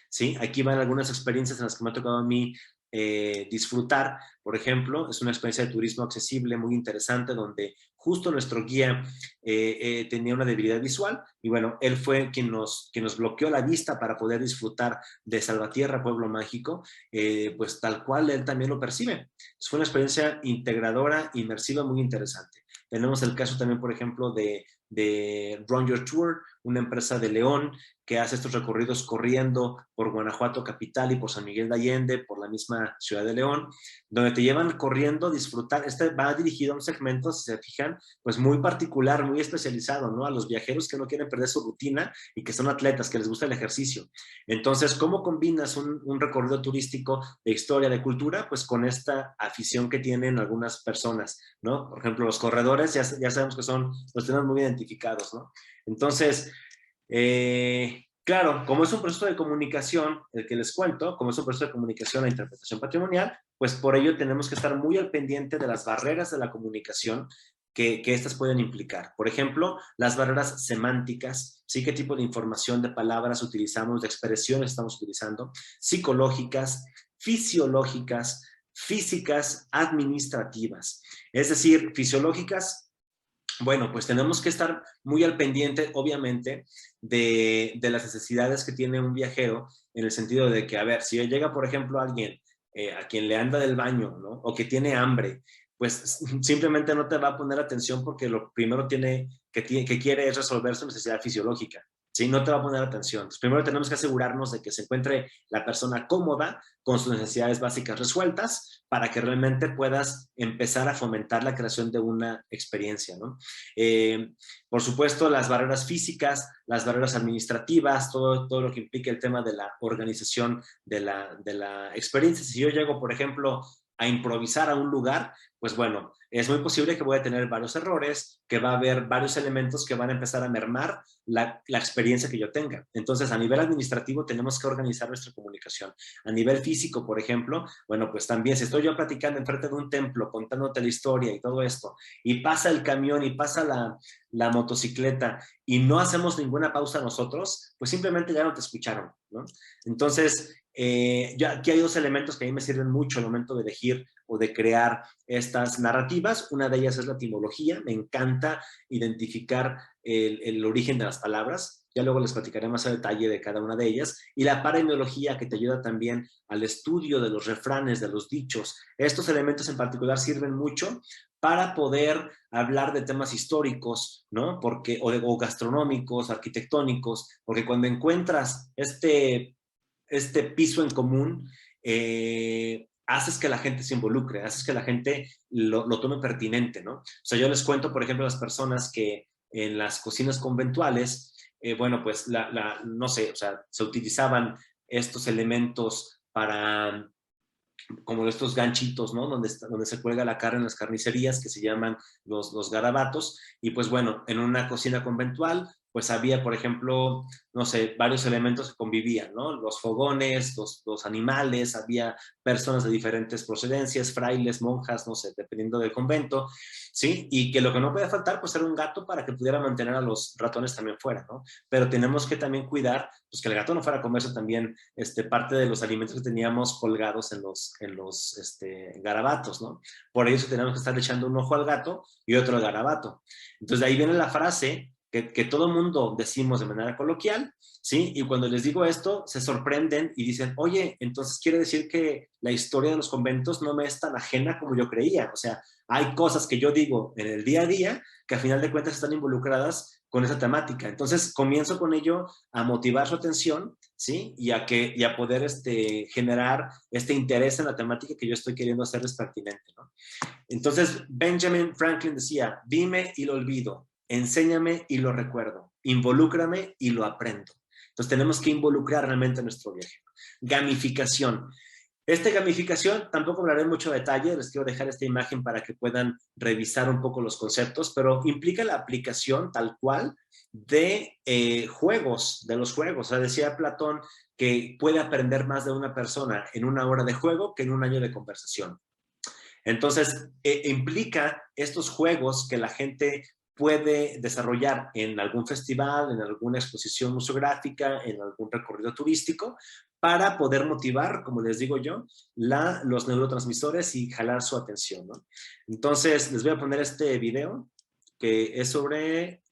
¿sí? Aquí van algunas experiencias en las que me ha tocado a mí disfrutar. Por ejemplo, es una experiencia de turismo accesible muy interesante donde justo nuestro guía tenía una debilidad visual y bueno, él fue quien nos bloqueó la vista para poder disfrutar de Salvatierra, Pueblo Mágico, pues tal cual él también lo percibe. Fue una experiencia integradora, inmersiva, muy interesante. Tenemos el caso también, por ejemplo, de Run Your Tour, una empresa de León que hace estos recorridos corriendo por Guanajuato capital y por San Miguel de Allende, por la misma ciudad de León, donde te llevan corriendo a disfrutar. Este va dirigido a un segmento, si se fijan, pues muy particular, muy especializado, ¿no? A los viajeros que no quieren perder su rutina y que son atletas, que les gusta el ejercicio. Entonces, ¿cómo combinas un recorrido turístico de historia, de cultura? Pues con esta afición que tienen algunas personas, ¿no? Por ejemplo, los corredores ya sabemos que los tenemos muy identificados, ¿no? Entonces, claro, como es un proceso de comunicación, el que les cuento, como es un proceso de comunicación, la interpretación patrimonial, pues por ello tenemos que estar muy al pendiente de las barreras de la comunicación que estas pueden implicar. Por ejemplo, las barreras semánticas, ¿sí? ¿Qué tipo de información, de palabras utilizamos, de expresiones estamos utilizando? Psicológicas, fisiológicas, físicas, administrativas. Es decir, fisiológicas. Bueno, pues tenemos que estar muy al pendiente, obviamente, de las necesidades que tiene un viajero, en el sentido de que, a ver, si llega, por ejemplo, alguien a quien le anda del baño, ¿no? O que tiene hambre, pues simplemente no te va a poner atención porque lo primero que quiere es resolver su necesidad fisiológica, ¿sí? No te va a poner atención. Entonces, primero tenemos que asegurarnos de que se encuentre la persona cómoda con sus necesidades básicas resueltas para que realmente puedas empezar a fomentar la creación de una experiencia, ¿no? Por supuesto, las barreras físicas, las barreras administrativas, todo lo que implica el tema de la organización de la experiencia. Si yo llego, por ejemplo, a improvisar a un lugar, pues bueno, es muy posible que voy a tener varios errores, que va a haber varios elementos que van a empezar a mermar la experiencia que yo tenga. Entonces, a nivel administrativo tenemos que organizar nuestra comunicación. A nivel físico, por ejemplo, bueno, pues también si estoy yo platicando enfrente de un templo, contándote la historia y todo esto, y pasa el camión y pasa la motocicleta y no hacemos ninguna pausa nosotros, pues simplemente ya no te escucharon, ¿no? Entonces, aquí hay 2 elementos que a mí me sirven mucho al momento de elegir o de crear estas narrativas. Una de ellas es la etimología. Me encanta identificar el origen de las palabras. Ya luego les platicaré más a detalle de cada una de ellas. Y la paremiología, que te ayuda también al estudio de los refranes, de los dichos. Estos elementos en particular sirven mucho para poder hablar de temas históricos, ¿no? O gastronómicos, arquitectónicos, porque cuando encuentras este piso en común, haces que la gente se involucre, haces que la gente lo tome pertinente, ¿no? O sea, yo les cuento, por ejemplo, a las personas que en las cocinas conventuales, bueno, pues, no sé, o sea, se utilizaban estos elementos para como estos ganchitos, ¿no? Donde se cuelga la carne en las carnicerías, que se llaman los garabatos. Y pues bueno, en una cocina conventual, pues había, por ejemplo, no sé, varios elementos que convivían, ¿no? Los fogones, los animales, había personas de diferentes procedencias, frailes, monjas, no sé, dependiendo del convento, ¿sí? Y que lo que no podía faltar, pues era un gato para que pudiera mantener a los ratones también fuera, ¿no? Pero tenemos que también cuidar, pues que el gato no fuera a comerse también parte de los alimentos que teníamos colgados en los garabatos, ¿no? Por eso tenemos que estar echando un ojo al gato y otro al garabato. Entonces de ahí viene la frase que todo mundo decimos de manera coloquial, ¿sí? Y cuando les digo esto, se sorprenden y dicen, oye, entonces quiere decir que la historia de los conventos no me es tan ajena como yo creía. O sea, hay cosas que yo digo en el día a día que a final de cuentas están involucradas con esa temática. Entonces comienzo con ello a motivar su atención, ¿sí? Y a poder generar este interés en la temática que yo estoy queriendo hacerles pertinente, ¿no? Entonces Benjamin Franklin decía, dime y lo olvido, enséñame y lo recuerdo, involúcrame y lo aprendo. Entonces tenemos que involucrar realmente a nuestro viaje. Gamificación. Gamificación, tampoco hablaré en mucho detalle, les quiero dejar esta imagen para que puedan revisar un poco los conceptos, pero implica la aplicación tal cual de juegos, de los juegos. O sea, decía Platón que puede aprender más de una persona en una hora de juego que en un año de conversación. Entonces, implica estos juegos que la gente puede desarrollar en algún festival, en alguna exposición museográfica, en algún recorrido turístico, para poder motivar, como les digo yo, los neurotransmisores y jalar su atención, ¿no? Entonces, les voy a poner este video que es sobre...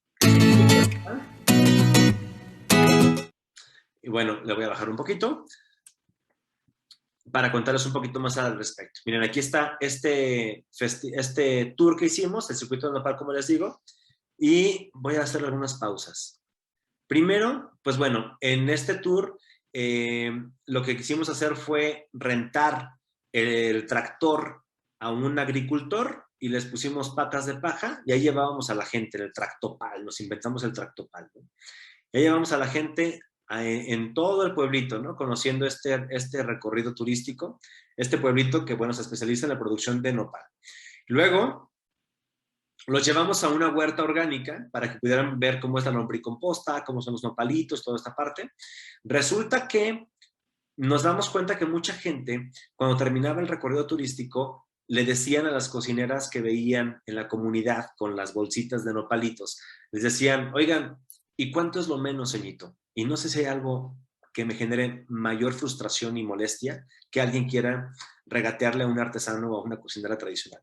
Y bueno, le voy a bajar un poquito para contarles un poquito más al respecto. Miren, aquí está este tour que hicimos, el circuito de nopal, como les digo, y voy a hacer algunas pausas. Primero, pues bueno, en este tour lo que quisimos hacer fue rentar el tractor a un agricultor y les pusimos patas de paja y ahí llevábamos a la gente en el tractopal, nos inventamos el tractopal, ¿no? Y ahí llevamos a la gente en todo el pueblito, ¿no? Conociendo este recorrido turístico, este pueblito que, bueno, se especializa en la producción de nopal. Luego, los llevamos a una huerta orgánica para que pudieran ver cómo es la lombricomposta, cómo son los nopalitos, toda esta parte. Resulta que nos damos cuenta que mucha gente, cuando terminaba el recorrido turístico, le decían a las cocineras que veían en la comunidad con las bolsitas de nopalitos, les decían, oigan, ¿y cuánto es lo menos, ceñito? Y no sé si hay algo que me genere mayor frustración y molestia que alguien quiera regatearle a un artesano o a una cocinera tradicional.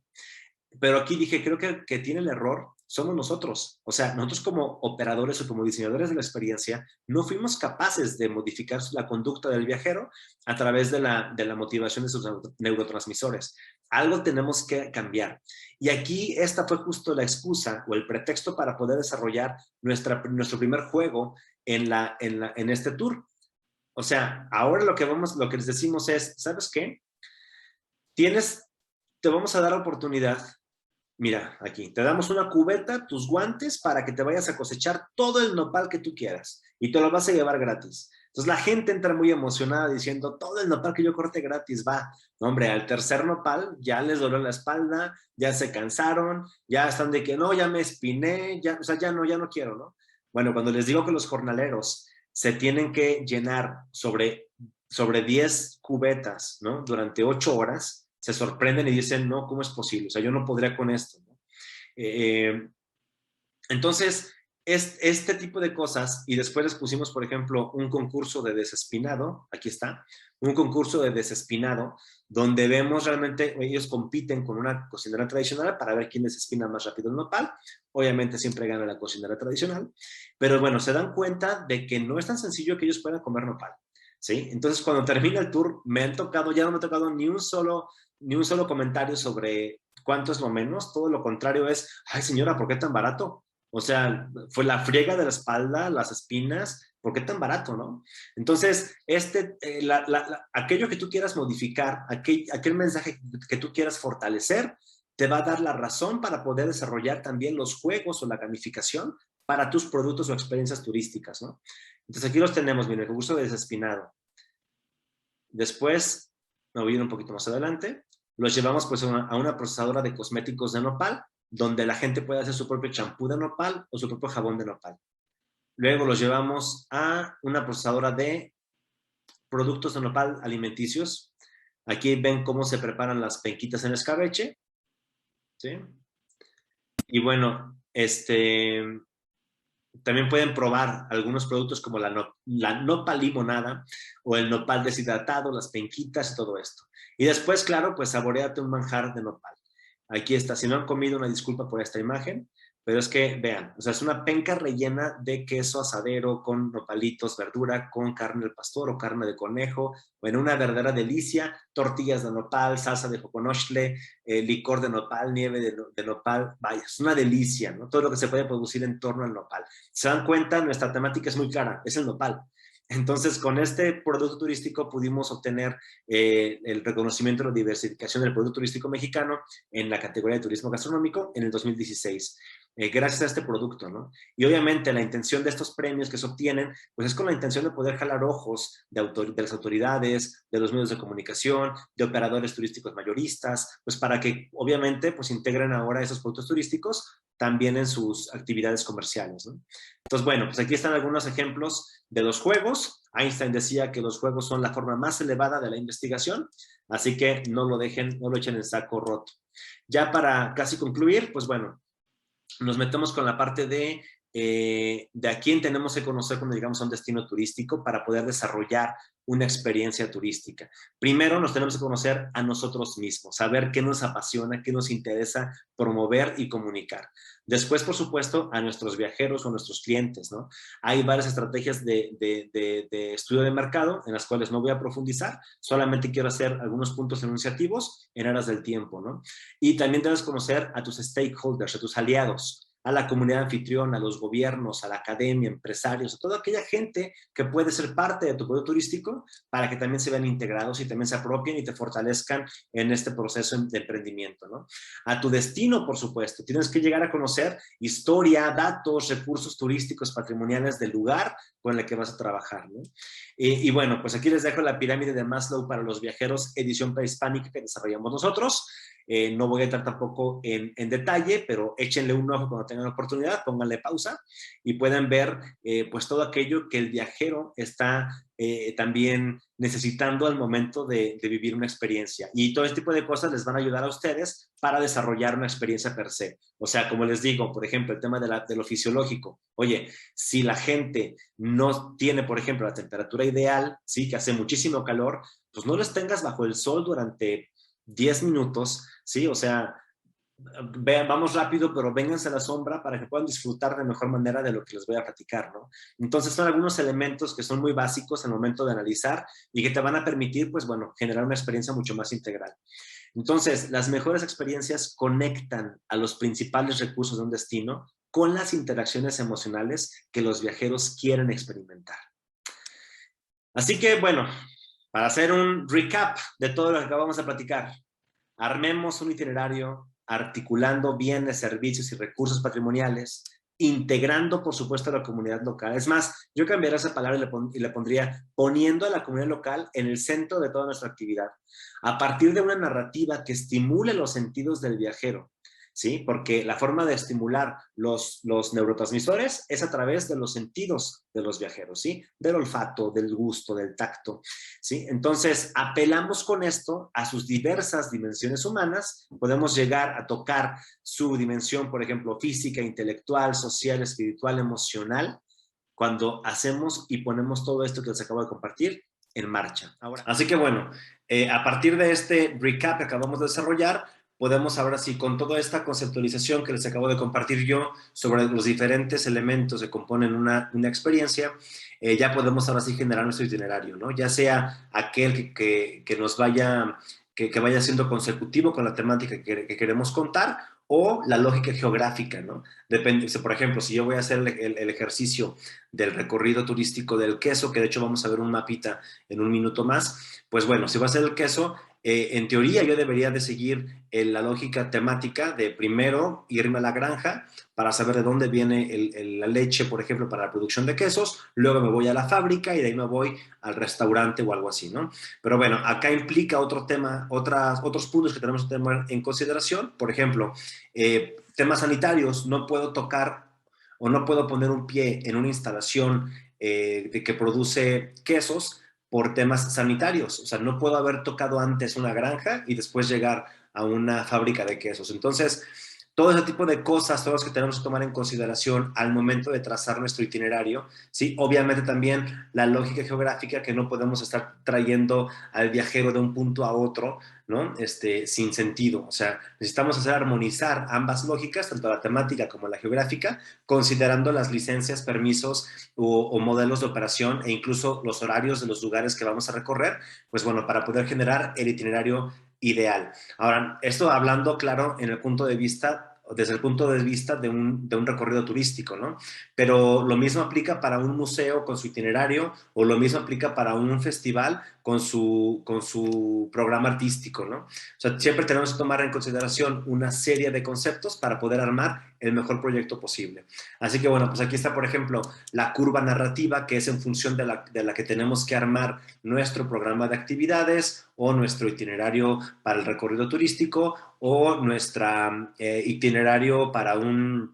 Pero aquí dije, creo que tiene el error, somos nosotros. O sea, nosotros como operadores o como diseñadores de la experiencia, no fuimos capaces de modificar la conducta del viajero a través de la motivación de sus neurotransmisores. Algo tenemos que cambiar. Y aquí esta fue justo la excusa o el pretexto para poder desarrollar nuestro primer juego en este tour. O sea, ahora lo que les decimos es, ¿sabes qué? Te vamos a dar oportunidad. Mira, aquí, te damos una cubeta, tus guantes, para que te vayas a cosechar todo el nopal que tú quieras y te lo vas a llevar gratis. Entonces la gente entra muy emocionada diciendo, todo el nopal que yo corte gratis va. No, hombre, al tercer nopal ya les dolió la espalda, ya se cansaron, ya están de que no, ya me espiné, ya, o sea, ya no quiero, ¿no? Bueno, cuando les digo que los jornaleros se tienen que llenar sobre 10 cubetas, ¿no? Durante 8 horas, se sorprenden y dicen, no, ¿cómo es posible? O sea, yo no podría con esto, ¿no? Entonces, este tipo de cosas, y después les pusimos, por ejemplo, un concurso de desespinado, aquí está, un concurso de desespinado, donde vemos realmente, ellos compiten con una cocinera tradicional para ver quién desespina más rápido el nopal. Obviamente siempre gana la cocinera tradicional, pero bueno, se dan cuenta de que no es tan sencillo que ellos puedan comer nopal, ¿sí? Entonces, cuando termina el tour, ya no me ha tocado ni un solo comentario sobre cuánto es lo menos, todo lo contrario es, ay señora, ¿por qué tan barato? O sea, fue la friega de la espalda, las espinas, ¿por qué tan barato, no? Entonces, aquello que tú quieras modificar, aquel mensaje que tú quieras fortalecer, te va a dar la razón para poder desarrollar también los juegos o la gamificación para tus productos o experiencias turísticas, ¿no? Entonces, aquí los tenemos, miren, el concurso de desespinado. Después, me voy a ir un poquito más adelante, los llevamos pues a una procesadora de cosméticos de nopal, donde la gente puede hacer su propio champú de nopal o su propio jabón de nopal. Luego los llevamos a una procesadora de productos de nopal alimenticios. Aquí ven cómo se preparan las penquitas en escabeche, ¿sí? Y bueno, también pueden probar algunos productos como la nopal limonada o el nopal deshidratado, las penquitas y todo esto. Y después, claro, pues saboreate un manjar de nopal. Aquí está. Si no han comido, una disculpa por esta imagen, pero es que, vean, o sea, es una penca rellena de queso asadero con nopalitos, verdura, con carne del pastor o carne de conejo. Bueno, una verdadera delicia. Tortillas de nopal, salsa de joconostle, licor de nopal, nieve de nopal. Vaya, es una delicia, ¿no? Todo lo que se puede producir en torno al nopal. Se dan cuenta, nuestra temática es muy clara, es el nopal. Entonces, con este producto turístico pudimos obtener el reconocimiento de la diversificación del producto turístico mexicano en la categoría de turismo gastronómico en el 2016. Gracias a este producto, ¿no? Y obviamente la intención de estos premios que se obtienen, pues es con la intención de poder jalar ojos de las autoridades, de los medios de comunicación, de operadores turísticos mayoristas, pues para que obviamente pues integren ahora esos productos turísticos también en sus actividades comerciales, ¿no? Entonces, bueno, pues aquí están algunos ejemplos de los juegos. Einstein decía que los juegos son la forma más elevada de la investigación, así que no lo dejen, no lo echen en saco roto. Ya para casi concluir, pues bueno, nos metemos con la parte de a quién tenemos que conocer cuando llegamos a un destino turístico para poder desarrollar una experiencia turística. Primero nos tenemos que conocer a nosotros mismos, saber qué nos apasiona, qué nos interesa promover y comunicar. Después, por supuesto, a nuestros viajeros o a nuestros clientes, ¿no? Hay varias estrategias de estudio de mercado en las cuales no voy a profundizar, solamente quiero hacer algunos puntos enunciativos en aras del tiempo, ¿no? Y también debes conocer a tus stakeholders, a tus aliados, a la comunidad anfitriona, a los gobiernos, a la academia, empresarios, a toda aquella gente que puede ser parte de tu producto turístico para que también se vean integrados y también se apropien y te fortalezcan en este proceso de emprendimiento, ¿no? A tu destino, por supuesto. Tienes que llegar a conocer historia, datos, recursos turísticos, patrimoniales del lugar con el que vas a trabajar, ¿no? Y bueno, pues aquí les dejo la pirámide de Maslow para los viajeros, edición prehispánica que desarrollamos nosotros. No voy a entrar tampoco en detalle, pero échenle un ojo cuando tengan la oportunidad, pónganle pausa y pueden ver pues todo aquello que el viajero está también necesitando al momento de vivir una experiencia. Y todo este tipo de cosas les van a ayudar a ustedes para desarrollar una experiencia per se. O sea, como les digo, por ejemplo, el tema de lo fisiológico. Oye, si la gente no tiene, por ejemplo, la temperatura ideal, ¿sí? Que hace muchísimo calor, pues no los tengas bajo el sol durante 10 minutos, ¿sí? O sea, vamos rápido, pero vénganse a la sombra para que puedan disfrutar de mejor manera de lo que les voy a platicar, ¿no? Entonces son algunos elementos que son muy básicos al momento de analizar y que te van a permitir, pues bueno, generar una experiencia mucho más integral. Entonces, las mejores experiencias conectan a los principales recursos de un destino con las interacciones emocionales que los viajeros quieren experimentar. Así que, bueno, para hacer un recap de todo lo que acabamos de platicar, armemos un itinerario articulando bienes, servicios y recursos patrimoniales, integrando, por supuesto, a la comunidad local. Es más, yo cambiaría esa palabra y le pondría poniendo a la comunidad local en el centro de toda nuestra actividad, a partir de una narrativa que estimule los sentidos del viajero, ¿sí? Porque la forma de estimular los neurotransmisores es a través de los sentidos de los viajeros, ¿sí? Del olfato, del gusto, del tacto, ¿sí? Entonces, apelamos con esto a sus diversas dimensiones humanas, podemos llegar a tocar su dimensión, por ejemplo, física, intelectual, social, espiritual, emocional, cuando hacemos y ponemos todo esto que les acabo de compartir en marcha. Ahora, así que bueno, a partir de este recap que acabamos de desarrollar, podemos ahora sí, con toda esta conceptualización que les acabo de compartir yo sobre los diferentes elementos que componen una experiencia, ya podemos ahora sí generar nuestro itinerario, ¿no? Ya sea aquel que nos vaya, que vaya siendo consecutivo con la temática que queremos contar, o la lógica geográfica, ¿no? Depende, por ejemplo, si yo voy a hacer el ejercicio del recorrido turístico del queso, que de hecho vamos a ver un mapita en un minuto más, pues bueno, si va a ser el queso, en teoría yo debería de seguir la lógica temática de primero irme a la granja para saber de dónde viene la leche, por ejemplo, para la producción de quesos, luego me voy a la fábrica y de ahí me voy al restaurante o algo así, ¿no? Pero bueno, acá implica otro tema, otros puntos que tenemos que tener en consideración. Por ejemplo, temas sanitarios, no puedo tocar o no puedo poner un pie en una instalación que produce quesos por temas sanitarios. O sea, no puedo haber tocado antes una granja y después llegar a una fábrica de quesos. Entonces, todo ese tipo de cosas, todas las que tenemos que tomar en consideración al momento de trazar nuestro itinerario, ¿sí? Obviamente también la lógica geográfica, que no podemos estar trayendo al viajero de un punto a otro, ¿no? Sin sentido. O sea, necesitamos hacer armonizar ambas lógicas, tanto la temática como la geográfica, considerando las licencias, permisos o modelos de operación e incluso los horarios de los lugares que vamos a recorrer, pues bueno, para poder generar el itinerario ideal. Ahora, esto hablando, claro, en el punto de vista, desde el punto de vista de un recorrido turístico, ¿no? Pero lo mismo aplica para un museo con su itinerario o lo mismo aplica para un festival con su programa artístico, ¿no? O sea, siempre tenemos que tomar en consideración una serie de conceptos para poder armar el mejor proyecto posible. Así que, bueno, pues aquí está, por ejemplo, la curva narrativa, que es en función de la que tenemos que armar nuestro programa de actividades o nuestro itinerario para el recorrido turístico o nuestro itinerario para una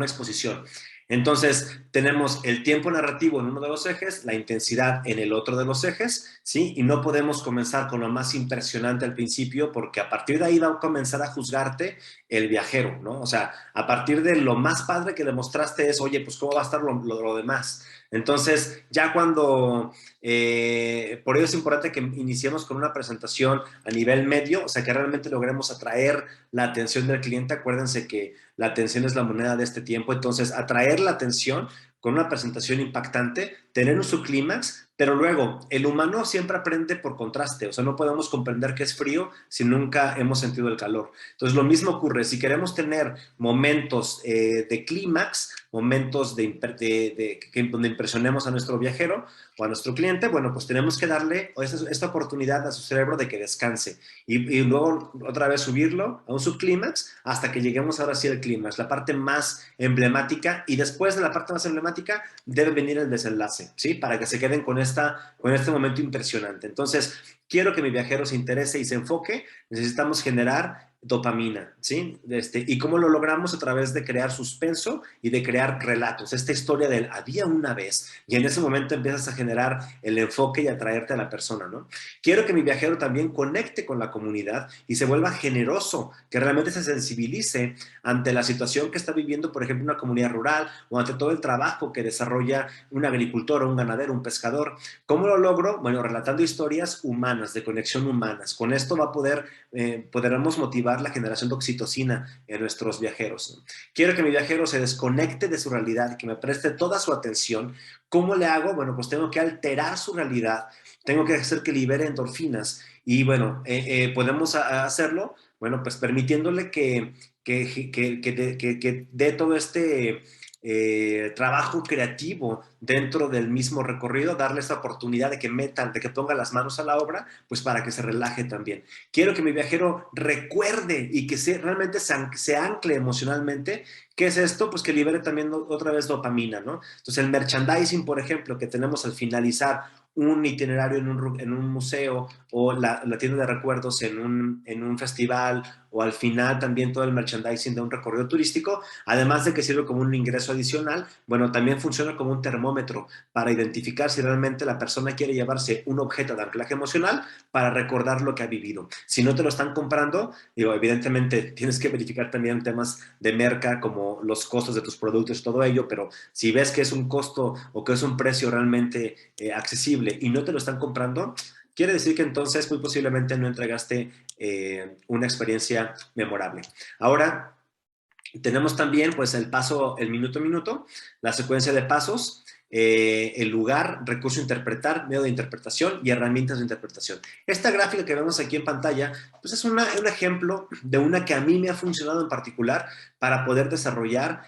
exposición. Entonces, tenemos el tiempo narrativo en uno de los ejes, la intensidad en el otro de los ejes, ¿sí? Y no podemos comenzar con lo más impresionante al principio porque a partir de ahí va a comenzar a juzgarte el viajero, ¿no? O sea, a partir de lo más padre que le mostraste es, oye, pues ¿cómo va a estar lo demás? Entonces, ya cuando, por ello es importante que iniciemos con una presentación a nivel medio, o sea, que realmente logremos atraer la atención del cliente. Acuérdense que la atención es la moneda de este tiempo, entonces atraer la atención con una presentación impactante, tener un subclímax, pero luego el humano siempre aprende por contraste, o sea, no podemos comprender que es frío si nunca hemos sentido el calor. Entonces, lo mismo ocurre, si queremos tener momentos de clímax, momentos donde impresionemos a nuestro viajero o a nuestro cliente, bueno, pues tenemos que darle esta oportunidad a su cerebro de que descanse y luego otra vez subirlo a un subclímax hasta que lleguemos ahora sí al clímax, la parte más emblemática, y después de la parte más emblemática debe venir el desenlace, ¿sí? Para que se queden con este momento impresionante. Entonces, quiero que mi viajero se interese y se enfoque, necesitamos generar dopamina, ¿sí? ¿Y cómo lo logramos? A través de crear suspenso y de crear relatos. Esta historia del había una vez, y en ese momento empiezas a generar el enfoque y atraerte a la persona, ¿no? Quiero que mi viajero también conecte con la comunidad y se vuelva generoso, que realmente se sensibilice ante la situación que está viviendo, por ejemplo, una comunidad rural o ante todo el trabajo que desarrolla un agricultor o un ganadero, un pescador. ¿Cómo lo logro? Bueno, relatando historias humanas, de conexión humanas. Con esto podremos motivar la generación de oxitocina en nuestros viajeros, ¿no? Quiero que mi viajero se desconecte de su realidad y que me preste toda su atención. ¿Cómo le hago? Bueno, pues tengo que alterar su realidad, tengo que hacer que libere endorfinas y bueno, podemos hacerlo, bueno, pues permitiéndole que dé todo este trabajo creativo dentro del mismo recorrido, darle esta oportunidad de que ponga las manos a la obra, pues para que se relaje también. Quiero que mi viajero recuerde y que realmente se ancle emocionalmente. ¿Qué es esto? Pues que libere también otra vez dopamina, ¿no? Entonces el merchandising, por ejemplo, que tenemos al finalizar un itinerario en un museo o la tienda de recuerdos en un festival, o al final también todo el merchandising de un recorrido turístico, además de que sirve como un ingreso adicional, bueno, también funciona como un termómetro para identificar si realmente la persona quiere llevarse un objeto de anclaje emocional para recordar lo que ha vivido. Si no te lo están comprando, digo, evidentemente tienes que verificar también temas de merca como los costos de tus productos y todo ello, pero si ves que es un costo o que es un precio realmente accesible y no te lo están comprando, quiere decir que entonces muy posiblemente no entregaste una experiencia memorable. Ahora, tenemos también pues el minuto a minuto, la secuencia de pasos, el lugar, recurso a interpretar, medio de interpretación y herramientas de interpretación. Esta gráfica que vemos aquí en pantalla pues es un ejemplo de una que a mí me ha funcionado en particular para poder desarrollar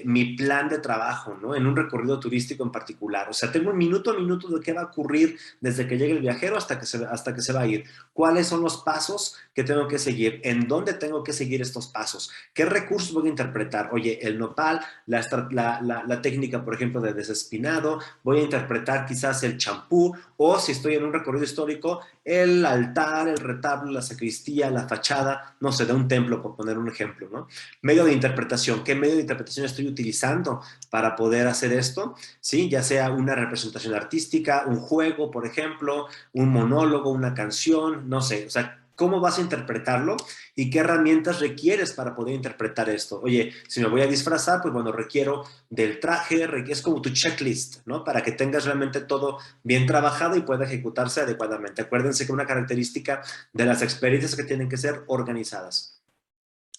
mi plan de trabajo, ¿no? En un recorrido turístico en particular. O sea, tengo un minuto a minuto de qué va a ocurrir desde que llegue el viajero hasta que se va a ir. ¿Cuáles son los pasos que tengo que seguir? ¿En dónde tengo que seguir estos pasos? ¿Qué recursos voy a interpretar? Oye, el nopal, la técnica, por ejemplo, de desespinado, voy a interpretar quizás el champú, o si estoy en un recorrido histórico, el altar, el retablo, la sacristía, la fachada, no sé, de un templo, por poner un ejemplo, ¿no? Medio de interpretación. ¿Qué medio de interpretación estoy utilizando para poder hacer esto? ¿Sí? Ya sea una representación artística, un juego, por ejemplo, un monólogo, una canción, no sé, o sea, ¿cómo vas a interpretarlo y qué herramientas requieres para poder interpretar esto? Oye, si me voy a disfrazar, pues bueno, requiero del traje, es como tu checklist, ¿no? Para que tengas realmente todo bien trabajado y pueda ejecutarse adecuadamente. Acuérdense que una característica de las experiencias es que tienen que ser organizadas.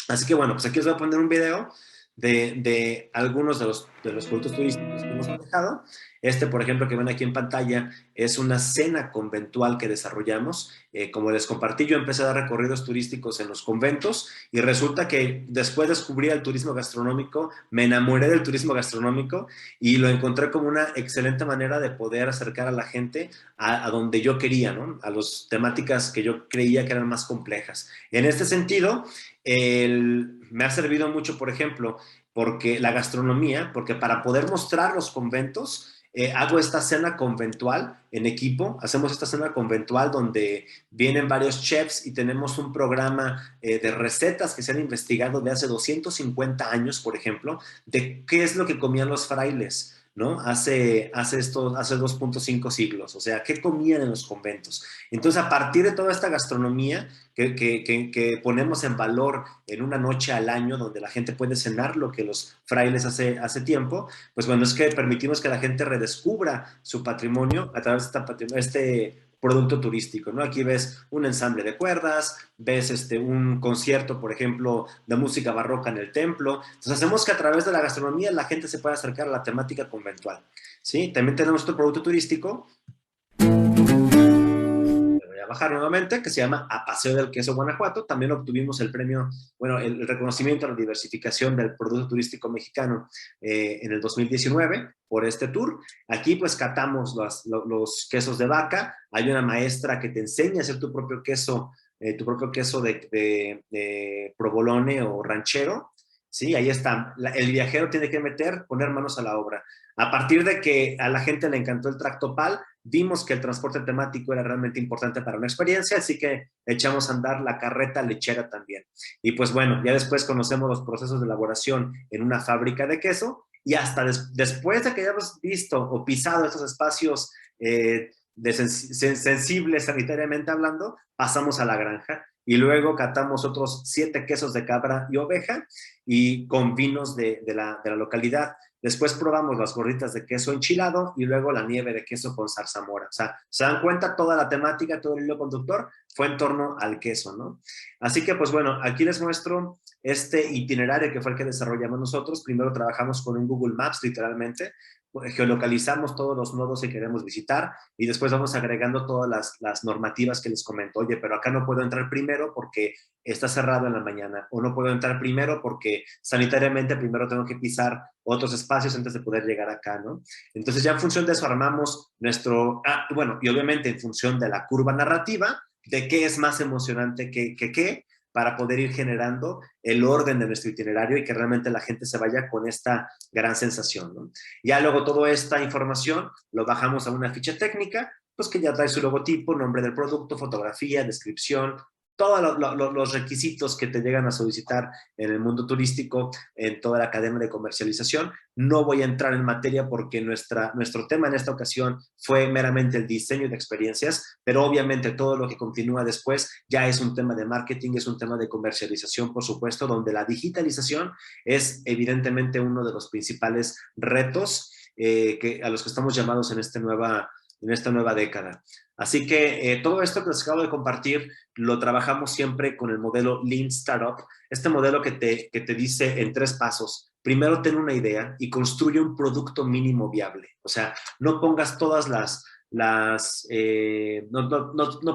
Así que bueno, pues aquí os voy a poner un video de algunos de los productos turísticos que hemos manejado. Este, por ejemplo, que ven aquí en pantalla, es una cena conventual que desarrollamos. Como les compartí, yo empecé a dar recorridos turísticos en los conventos y resulta que después descubrí el turismo gastronómico, me enamoré del turismo gastronómico y lo encontré como una excelente manera de poder acercar a la gente a donde yo quería, ¿no? A las temáticas que yo creía que eran más complejas. En este sentido, me ha servido mucho, por ejemplo, porque la gastronomía, porque para poder mostrar los conventos, hago esta cena conventual en equipo, hacemos esta cena conventual donde vienen varios chefs y tenemos un programa de recetas que se han investigado de hace 250 años, por ejemplo, de qué es lo que comían los frailes, ¿no? Hace 2.5 siglos, o sea, ¿qué comían en los conventos? Entonces, a partir de toda esta gastronomía que ponemos en valor en una noche al año donde la gente puede cenar lo que los frailes hace tiempo, pues bueno, es que permitimos que la gente redescubra su patrimonio a través de este producto turístico, ¿no? Aquí ves un ensamble de cuerdas, ves un concierto, por ejemplo, de música barroca en el templo. Entonces hacemos que a través de la gastronomía la gente se pueda acercar a la temática conventual, ¿sí? También tenemos otro producto turístico, voy a bajar nuevamente, que se llama A Paseo del Queso Guanajuato. También obtuvimos el premio, bueno, el reconocimiento a la diversificación del producto turístico mexicano en el 2019 por este tour. Aquí pues catamos los quesos de vaca. Hay una maestra que te enseña a hacer tu propio queso de provolone o ranchero. Sí, ahí está. El viajero tiene que poner manos a la obra. A partir de que a la gente le encantó el tractopal, vimos que el transporte temático era realmente importante para una experiencia, así que echamos a andar la carreta lechera también. Y pues bueno, ya después conocemos los procesos de elaboración en una fábrica de queso y hasta después de que hayamos visto o pisado estos espacios sensibles sanitariamente hablando, pasamos a la granja y luego catamos otros 7 quesos de cabra y oveja y con vinos de la localidad. Después probamos las gorditas de queso enchilado y luego la nieve de queso con zarzamora. O sea, se dan cuenta, toda la temática, todo el hilo conductor fue en torno al queso, ¿no? Así que, pues bueno, aquí les muestro este itinerario que fue el que desarrollamos nosotros. Primero trabajamos con un Google Maps, literalmente. Geolocalizamos todos los nodos que queremos visitar y después vamos agregando todas las normativas que les comento. Oye, pero acá no puedo entrar primero porque está cerrado en la mañana, o no puedo entrar primero porque sanitariamente primero tengo que pisar otros espacios antes de poder llegar acá, ¿no? Entonces ya en función de eso armamos bueno, y obviamente en función de la curva narrativa, de qué es más emocionante que qué, para poder ir generando el orden de nuestro itinerario y que realmente la gente se vaya con esta gran sensación, ¿no? Ya luego toda esta información lo bajamos a una ficha técnica, pues que ya trae su logotipo, nombre del producto, fotografía, descripción, todos los requisitos que te llegan a solicitar en el mundo turístico, en toda la cadena de comercialización. No voy a entrar en materia porque nuestro tema en esta ocasión fue meramente el diseño de experiencias, pero obviamente todo lo que continúa después ya es un tema de marketing, es un tema de comercialización, por supuesto, donde la digitalización es evidentemente uno de los principales retos a los que estamos llamados en esta nueva década. Así que todo esto que les acabo de compartir lo trabajamos siempre con el modelo Lean Startup, este modelo que te dice en 3 pasos. Primero, ten una idea y construye un producto mínimo viable. O sea, no pongas todas no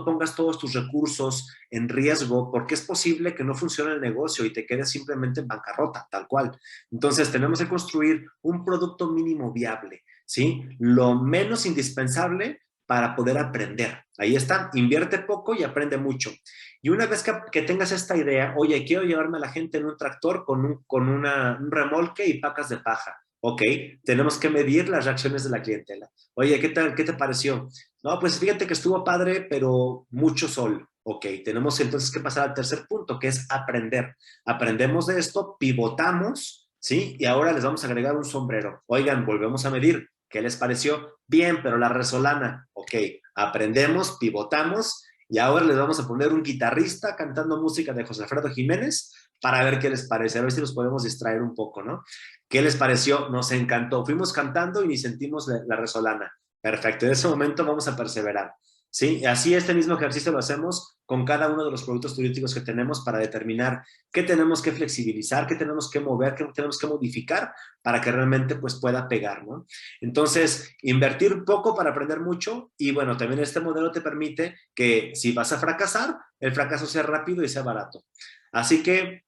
pongas todos tus recursos en riesgo, porque es posible que no funcione el negocio y te quedes simplemente en bancarrota, tal cual. Entonces, tenemos que construir un producto mínimo viable, ¿sí? Lo menos indispensable para poder aprender. Ahí está, invierte poco y aprende mucho. Y una vez que tengas esta idea, oye, quiero llevarme a la gente en un tractor con un remolque y pacas de paja. Ok, tenemos que medir las reacciones de la clientela. Oye, ¿qué tal? ¿Qué te pareció? No, pues fíjate que estuvo padre, pero mucho sol. Ok, tenemos entonces que pasar al tercer punto, que es aprender. Aprendemos de esto, pivotamos, ¿sí? Y ahora les vamos a agregar un sombrero. Oigan, volvemos a medir. ¿Qué les pareció? Bien, pero la resolana. Ok, aprendemos, pivotamos y ahora les vamos a poner un guitarrista cantando música de José Alfredo Jiménez para ver qué les parece, a ver si los podemos distraer un poco, ¿no? ¿Qué les pareció? Nos encantó. Fuimos cantando y ni sentimos la resolana. Perfecto, en ese momento vamos a perseverar. ¿Sí? Así este mismo ejercicio lo hacemos con cada uno de los productos turísticos que tenemos para determinar qué tenemos que flexibilizar, qué tenemos que mover, qué tenemos que modificar para que realmente pues pueda pegar, ¿no? Entonces, invertir poco para aprender mucho y bueno, también este modelo te permite que si vas a fracasar, el fracaso sea rápido y sea barato. Así que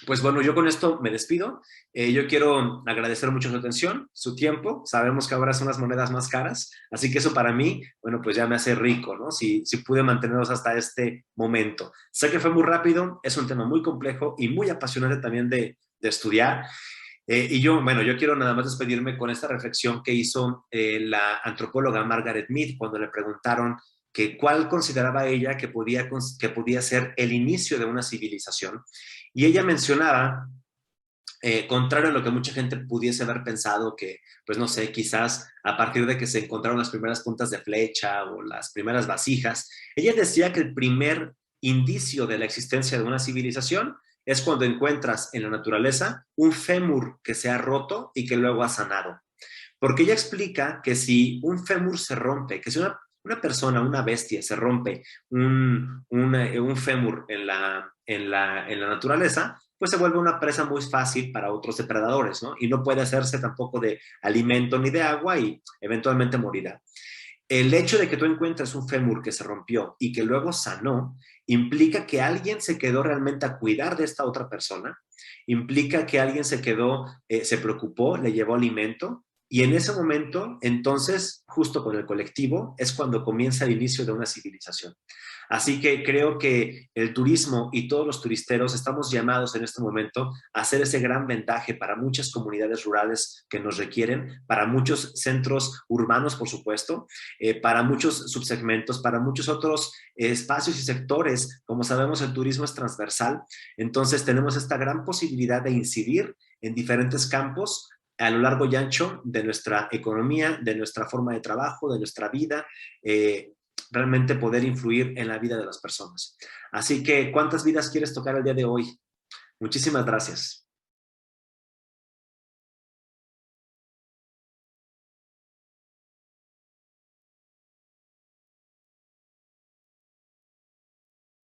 pues bueno, yo con esto me despido. Yo quiero agradecer mucho su atención, su tiempo. Sabemos que ahora son las monedas más caras, así que eso para mí, bueno, pues ya me hace rico, ¿no? Si pude mantenerlos hasta este momento. Sé que fue muy rápido, es un tema muy complejo y muy apasionante también de estudiar. Y yo, bueno, yo quiero nada más despedirme con esta reflexión que hizo la antropóloga Margaret Mead cuando le preguntaron que cuál consideraba ella que podía ser el inicio de una civilización. Y ella mencionaba, contrario a lo que mucha gente pudiese haber pensado, que, pues no sé, quizás a partir de que se encontraron las primeras puntas de flecha o las primeras vasijas, ella decía que el primer indicio de la existencia de una civilización es cuando encuentras en la naturaleza un fémur que se ha roto y que luego ha sanado. Porque ella explica que si un fémur se rompe, que si una persona, una bestia, se rompe un fémur en la naturaleza, pues se vuelve una presa muy fácil para otros depredadores, ¿no? Y no puede hacerse tampoco de alimento ni de agua y eventualmente morirá. El hecho de que tú encuentres un fémur que se rompió y que luego sanó, implica que alguien se quedó realmente a cuidar de esta otra persona, implica que alguien se quedó, se preocupó, le llevó alimento, y en ese momento, entonces, justo con el colectivo, es cuando comienza el inicio de una civilización. Así que creo que el turismo y todos los turisteros estamos llamados en este momento a hacer ese gran vendaje para muchas comunidades rurales que nos requieren, para muchos centros urbanos, por supuesto, para muchos subsegmentos, para muchos otros espacios y sectores. Como sabemos, el turismo es transversal, entonces tenemos esta gran posibilidad de incidir en diferentes campos a lo largo y ancho de nuestra economía, de nuestra forma de trabajo, de nuestra vida, realmente poder influir en la vida de las personas. Así que, ¿cuántas vidas quieres tocar el día de hoy? Muchísimas gracias.